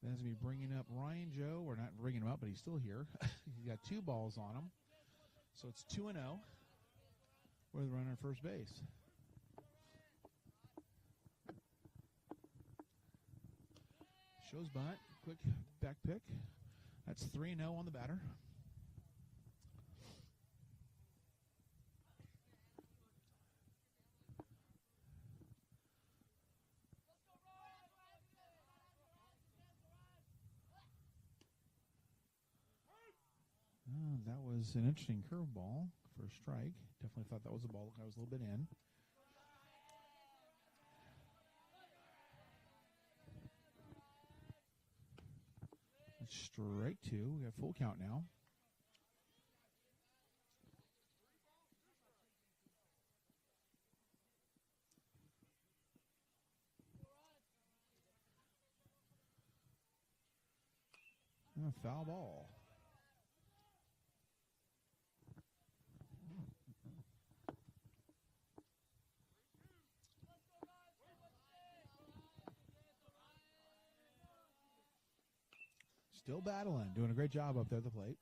then as we bringing up Ryan Joe, or not bringing him up, but he's still here. He's got 2 balls on him. So it's 2-0 with a runner at first base. Shows bunt, quick back pick. That's 3-0 on the batter. That was an interesting curveball for a strike. Definitely thought that was a ball that was a little bit in. Strike 2. We have full count now. And a foul ball. Still battling, doing a great job up there at the plate.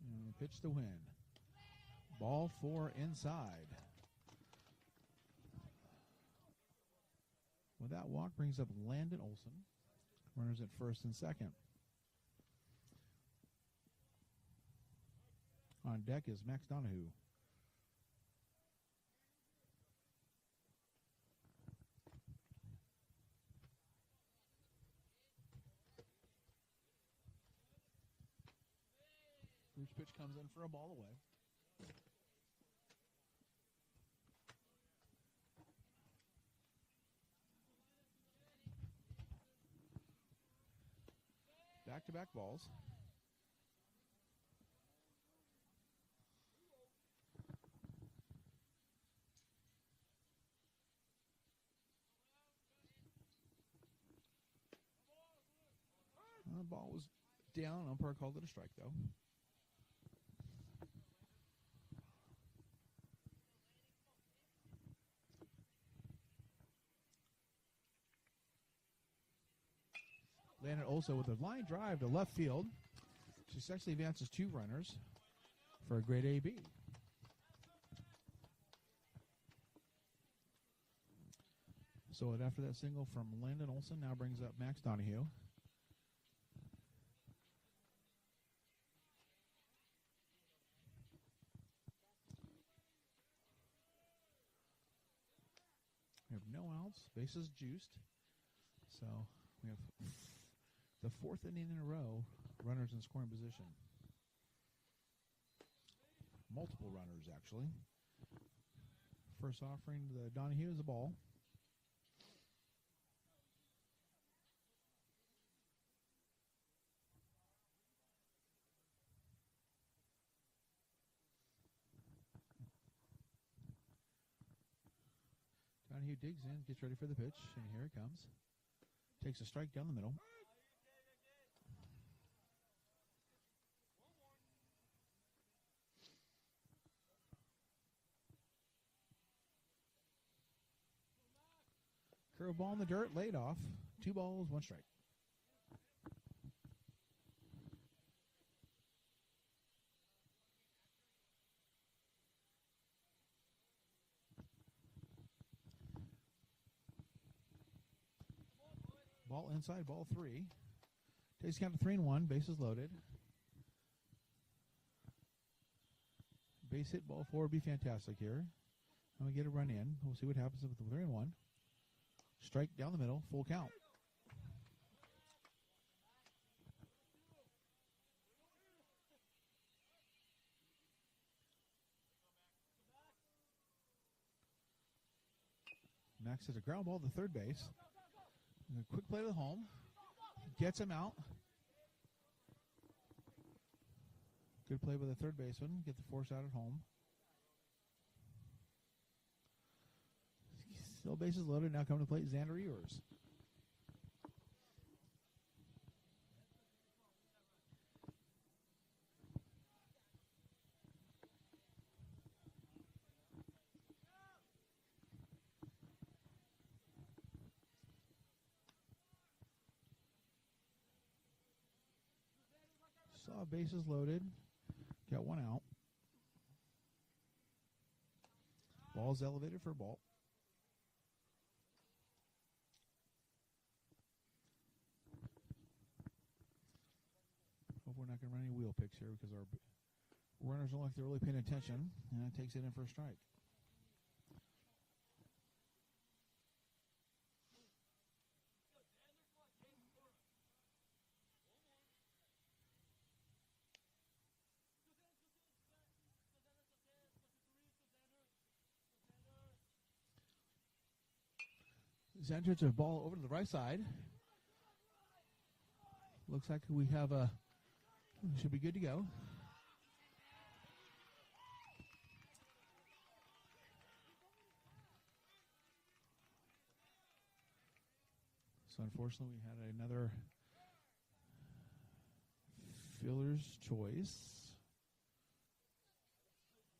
And pitch to win. Ball 4 inside. With that walk brings up Landon Olson. Runners at first and second. On deck is Max Donahue. First pitch comes in for a ball away. Back-to-back balls. The ball was down. Umpire called it a strike, though. Landon also with a line drive to left field. She successfully advances 2 runners for a grade AB. So after that single from Landon Olson, now brings up Max Donahue. We have no outs, bases juiced. So we have the 4th inning in a row, runners in scoring position. Multiple runners, actually. First offering to the Donahue is a ball. Donahue digs in, gets ready for the pitch, and here it comes. Takes a strike down the middle. Curveball in the dirt, laid off. 2 balls, 1 strike. Ball inside, ball 3. Takes count to 3-1, bases loaded. Base hit, ball 4 would be fantastic here. And we get a run in. We'll see what happens with the 3-1. Strike down the middle, full count. Max hits a ground ball to third base. A quick play to the home. Gets him out. Good play by the third baseman. Get the force out at home. Still bases loaded. Now coming to plate, Xander Ewers. Saw bases loaded. Got 1 out. Ball's elevated for a ball. Hope we're not going to run any wheel picks here because our runners don't like they're really paying attention. And that takes it in for a strike. Xander hits a ball over to the right side. Looks like we have a should be good to go. So unfortunately we had another fielder's choice.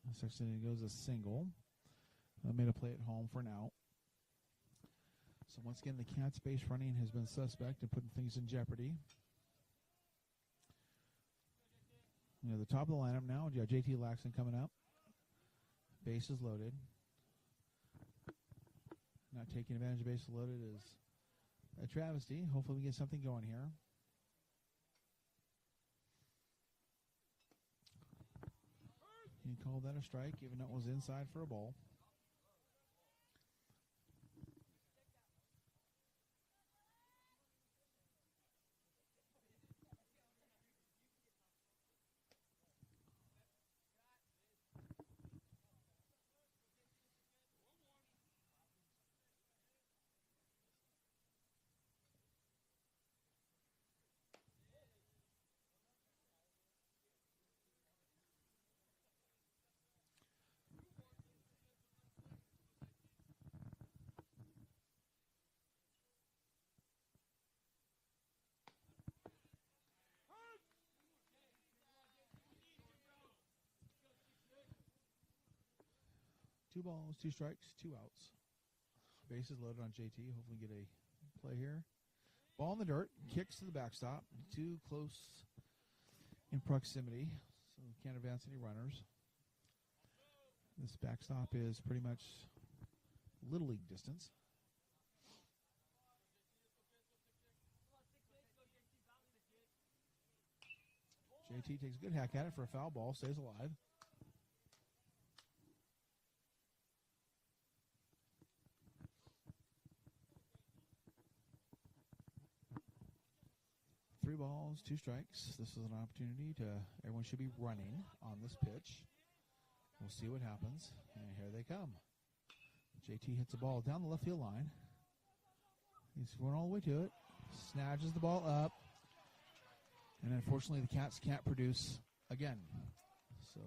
This actually goes a single. I made a play at home for an out. So once again, the Cats base running has been suspect in putting things in jeopardy. You know, the top of the lineup now, you got JT Laxton coming up. Bases loaded. Not taking advantage of bases loaded is a travesty. Hopefully we get something going here. He called that a strike, even though it was inside for a ball. 2 balls, 2 strikes, 2 outs. Bases loaded on JT. Hopefully get a play here. Ball in the dirt. Kicks to the backstop. Too close in proximity, so we can't advance any runners. This backstop is pretty much Little League distance. JT takes a good hack at it for a foul ball. Stays alive. Three balls, 2 strikes. This is an opportunity to, everyone should be running on this pitch. We'll see what happens. And here they come. JT hits the ball down the left field line. He's going all the way to it. Snatches the ball up. And unfortunately, the Cats can't produce again. So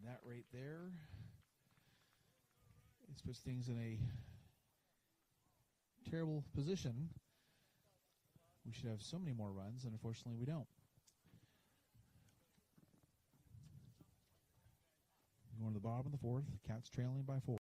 that right there, it puts things in a terrible position. We should have so many more runs, and unfortunately we don't. Going to the bottom of the 4th, Cats trailing by 4.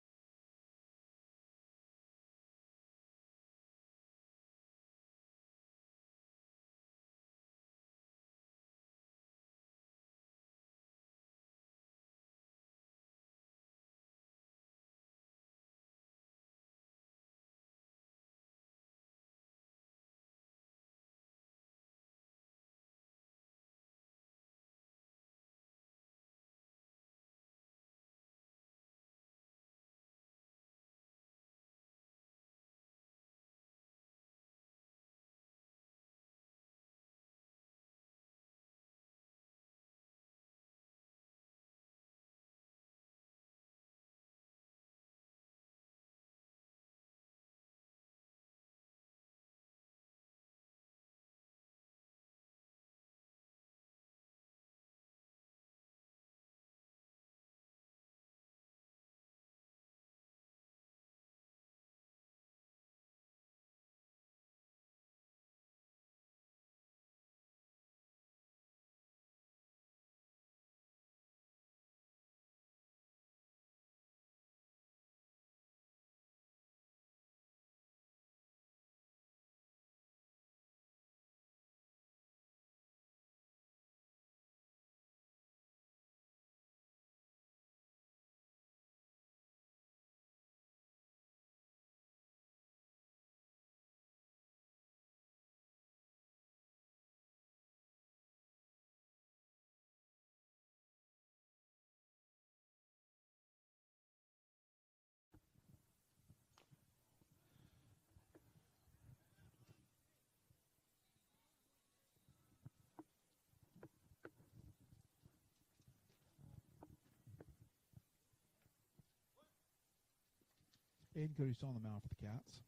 Aiden Cody's still on the mound for the Cats.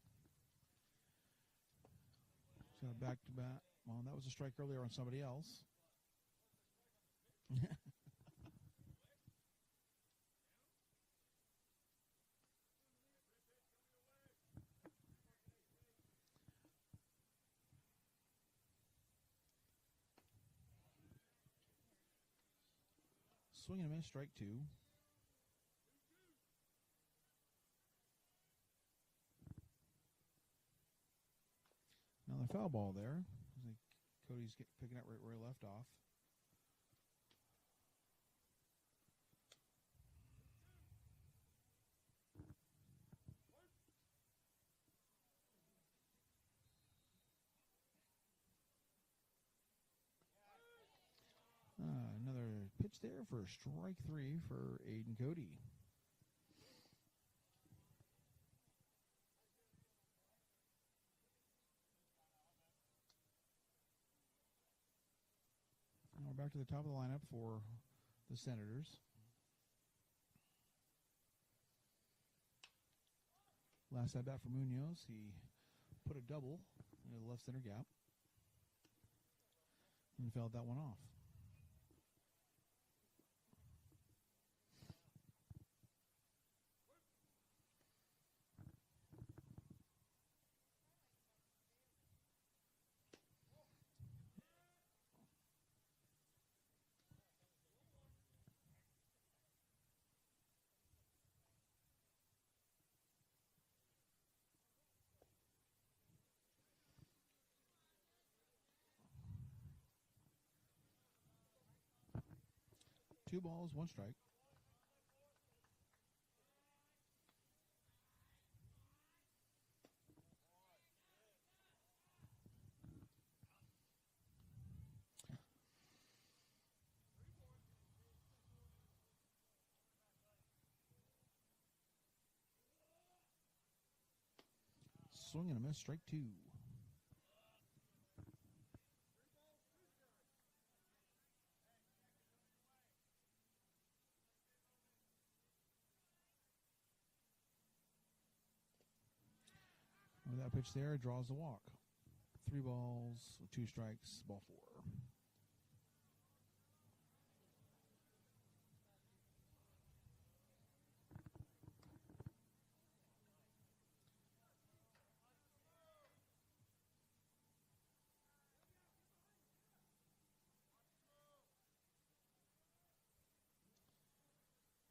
So back to back. Well, that was a strike earlier on somebody else. Swing and a miss, strike 2. Another foul ball there. I think Cody's picking up right where he left off. Another pitch there for strike 3 for Aiden Cody. Now we're back to the top of the lineup for the Senators. Last at bat for Munoz, he put a double in the left center gap and fouled that one off. 2 balls, 1 strike. Swing and a miss, strike 2. With that pitch there, draws the walk. 3 balls, 2 strikes, ball 4.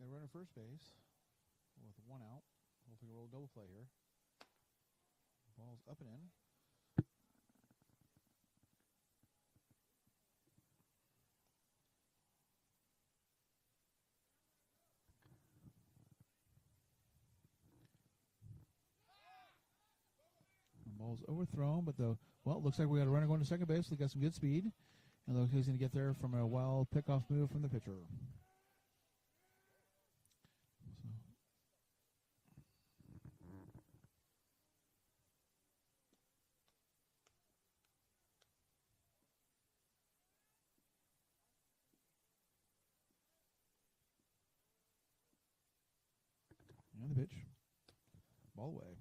They run at first base with 1 out. Hopefully we'll roll double play here. Ball's up and in. The ball's overthrown, but it looks like we got a runner going to second base. We got some good speed. And looks like he's going to get there from a wild pickoff move from the pitcher. And the pitch. Ball away.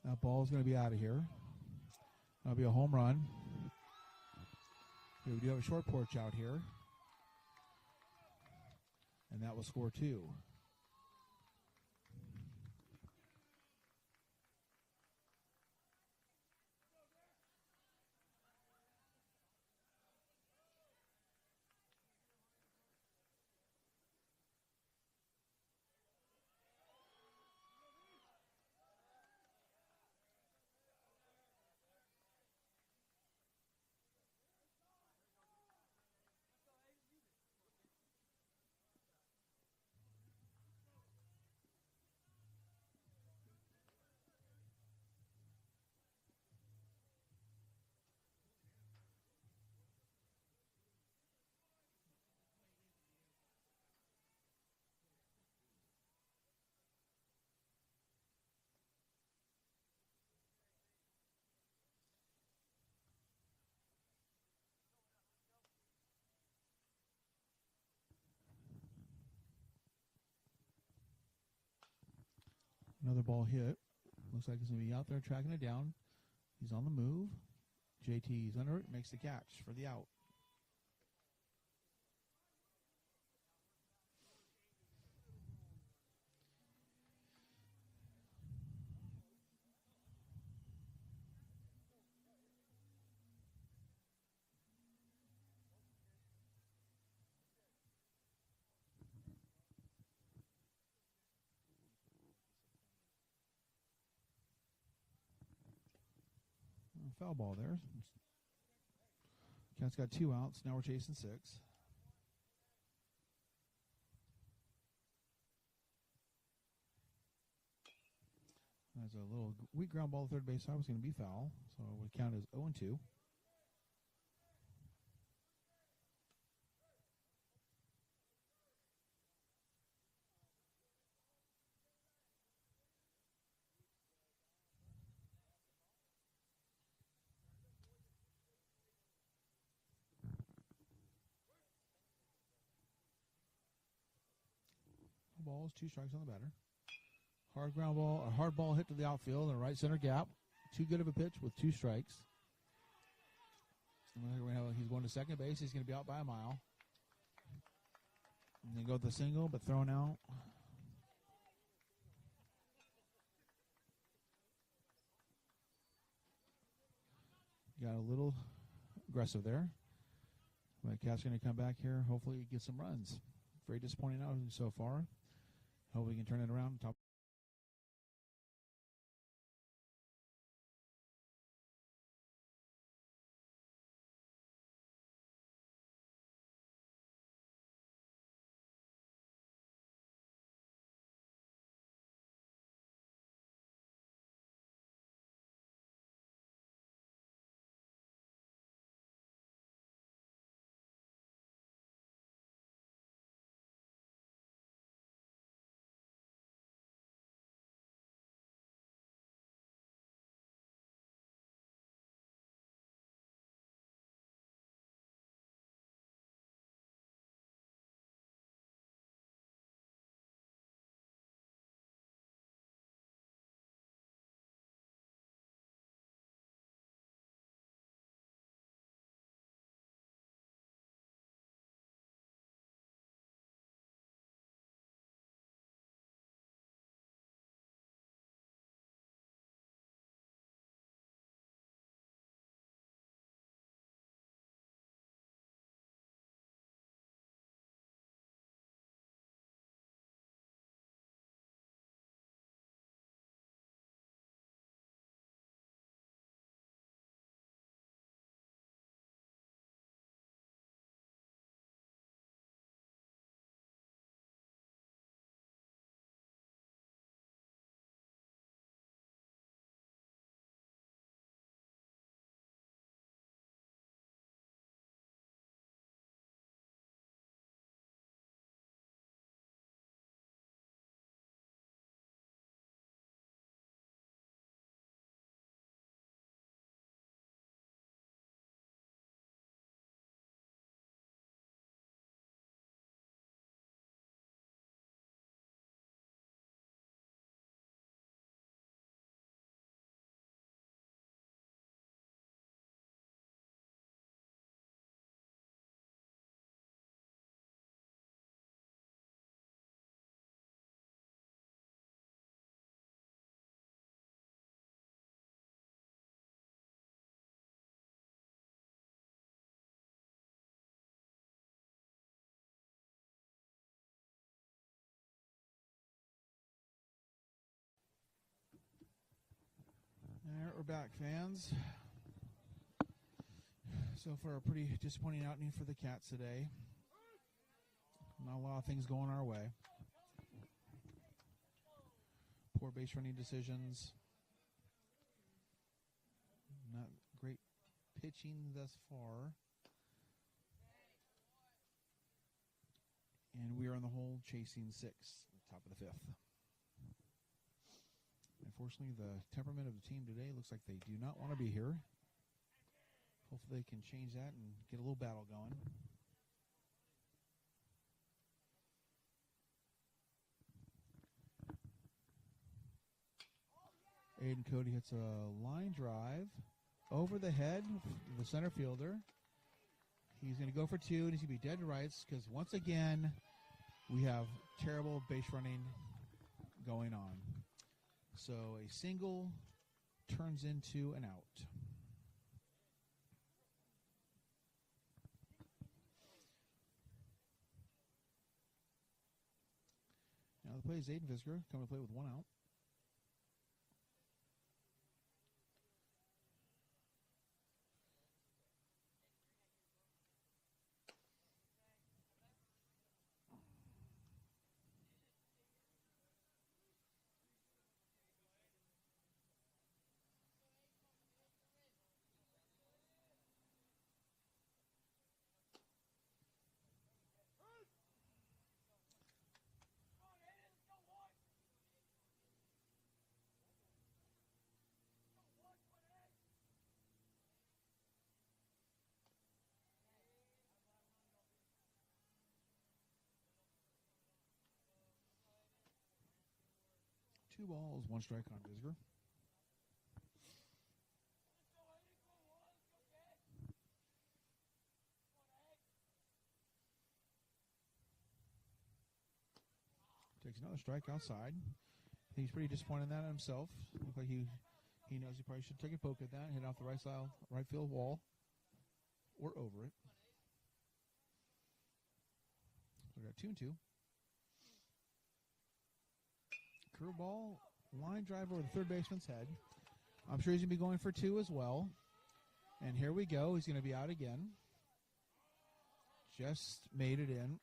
That ball is going to be out of here. That'll be a home run. We do have a short porch out here. And that will score 2. Another ball hit. Looks like he's going to be out there tracking it down. He's on the move. JT's under it, makes the catch for the out. Foul ball there. Cats got 2 outs. Now we're chasing 6. That's a little weak ground ball to third base. I was going to be foul, so it would count as 0-2. Balls, 2 strikes on the batter. Hard ground ball, a hard ball hit to the outfield in the right center gap. Too good of a pitch with 2 strikes. He's going to second base. He's going to be out by a mile. And then go with the single, but thrown out. Got a little aggressive there. But Cat's going to come back here, hopefully get some runs. Very disappointing out so far. Hope we can turn it around. Top. All right, we're back, fans. So far, a pretty disappointing outing for the Cats today. Not a lot of things going our way. Poor base running decisions. Not great pitching thus far. And we are in the hole chasing 6, top of the 5th. Unfortunately, the temperament of the team today looks like they do not want to be here. Hopefully they can change that and get a little battle going. Aiden Cody hits a line drive over the head of the center fielder. He's going to go for 2, and he's going to be dead to rights because once again we have terrible base running going on. So a single turns into an out. Now the play is Aiden Visker coming to play with 1 out. Two balls, 1 strike on Visger. Takes another strike outside. He's pretty disappointed in that himself. Looks like he knows he probably should take a poke at that and hit off the right field wall. or over it. We got 2-2. Curveball, line drive over the third baseman's head. I'm sure he's going to be going for 2 as well. And here we go. He's going to be out again. Just made it in.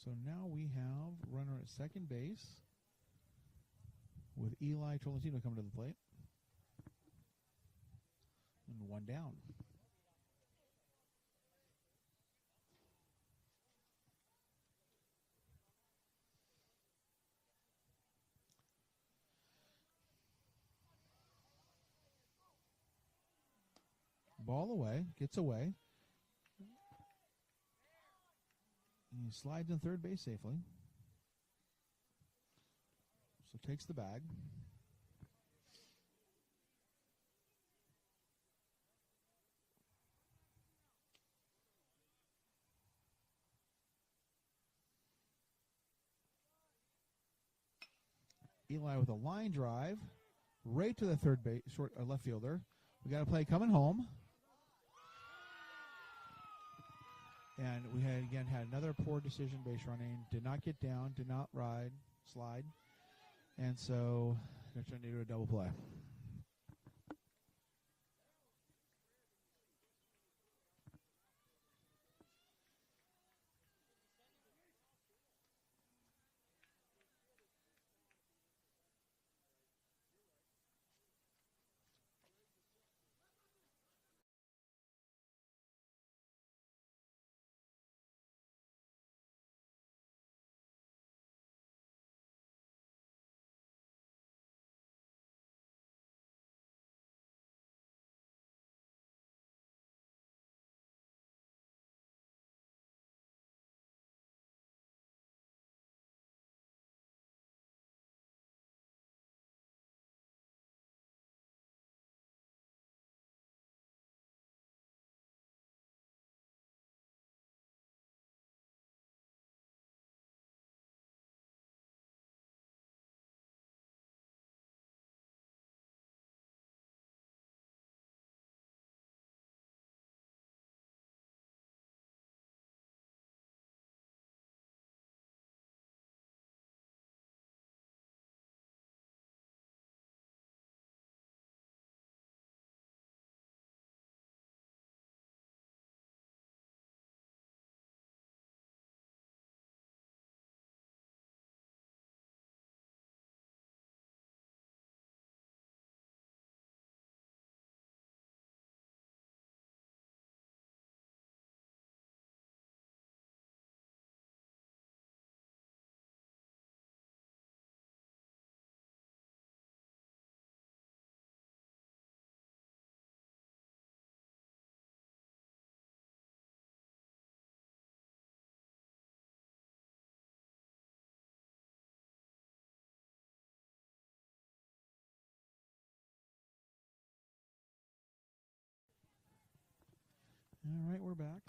So now we have runner at second base with Eli Tolentino coming to the plate. And 1 down. Ball away, gets away. He slides in third base safely. So takes the bag. Eli with a line drive right to the third base, left fielder. We got a play coming home. And we had another poor decision base running. Did not get down, did not slide. And so they're trying to do a double play. All right, we're back.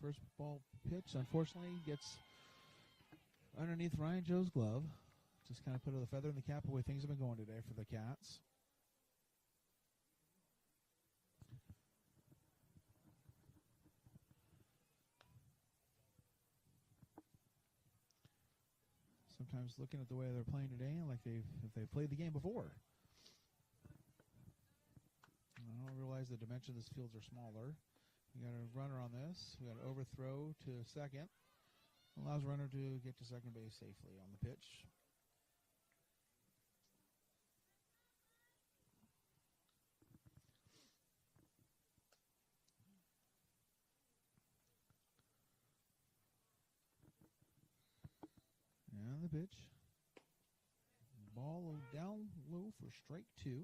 First ball pitch, unfortunately, gets underneath Ryan Joe's glove. Just kind of put a feather in the cap of the way things have been going today for the Cats. Sometimes looking at the way they're playing today, like if they've played the game before. I don't realize the dimension of this fields are smaller. We got a runner on this. We got an overthrow to second. Allows runner to get to second base safely on the pitch. And the pitch. Ball down low for strike 2.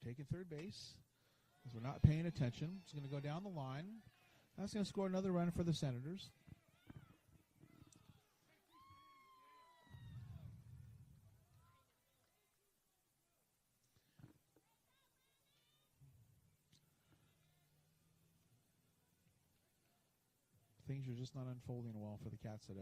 Taking third base because we're not paying attention. It's going to go down the line. That's going to score another run for the Senators. things are just not unfolding well for the Cats today.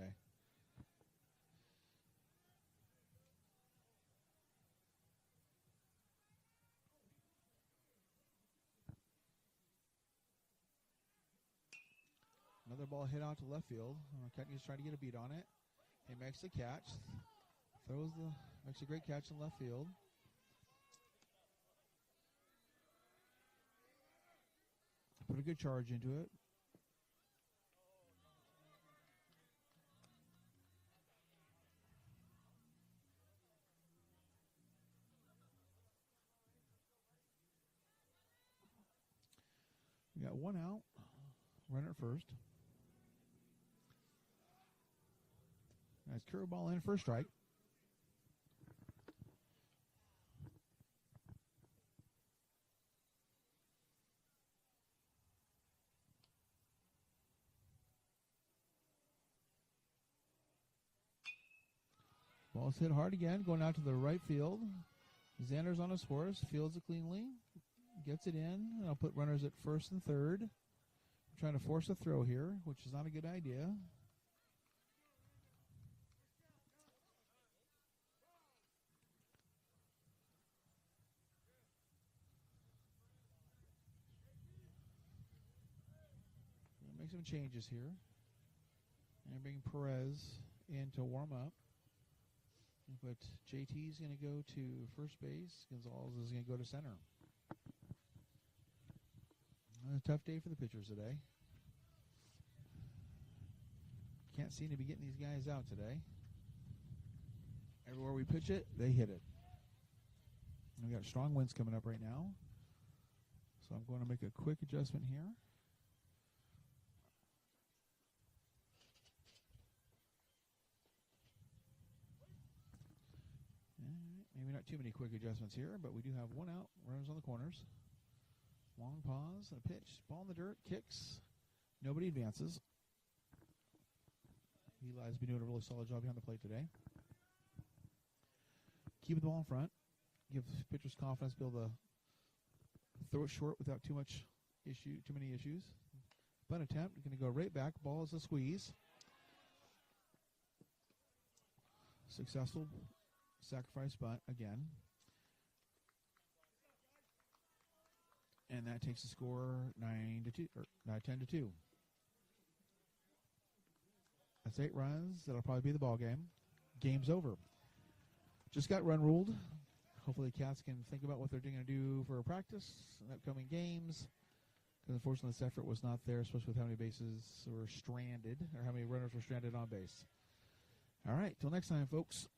Another ball hit out to left field. Ketney's trying to get a beat on it. He makes the catch. Makes a great catch in left field. Put a good charge into it. We got one out. Runner at first. Nice curveball in for a strike. Ball's hit hard again, going out to the right field. Xander's on his horse, fields it cleanly, gets it in. And I'll put runners at first and third. I'm trying to force a throw here, which is not a good idea. Make some changes here. And bring Perez in to warm up. But JT's going to go to first base. Gonzalez is going to go to center. A tough day for the pitchers today. Can't seem to be getting these guys out today. Everywhere we pitch it, they hit it. And we got strong winds coming up right now. So I'm going to make a quick adjustment here. Maybe not too many quick adjustments here, but we do have one out. Runners on the corners. Long pause and a pitch. Ball in the dirt. Kicks. Nobody advances. Eli's been doing a really solid job behind the plate today. Keep the ball in front. Give pitchers confidence to be able to throw it short without too many issues. Bunt attempt. Going to go right back. Ball is a squeeze. Successful sacrifice bunt again. And that takes the score 10-2. That's 8 runs. That'll probably be the ball game. Game's over. Just got run ruled. Hopefully the Cats can think about what they're going to do for practice in upcoming games. Because unfortunately this effort was not there, especially with how many bases were stranded, or how many runners were stranded on base. All right, till next time, folks.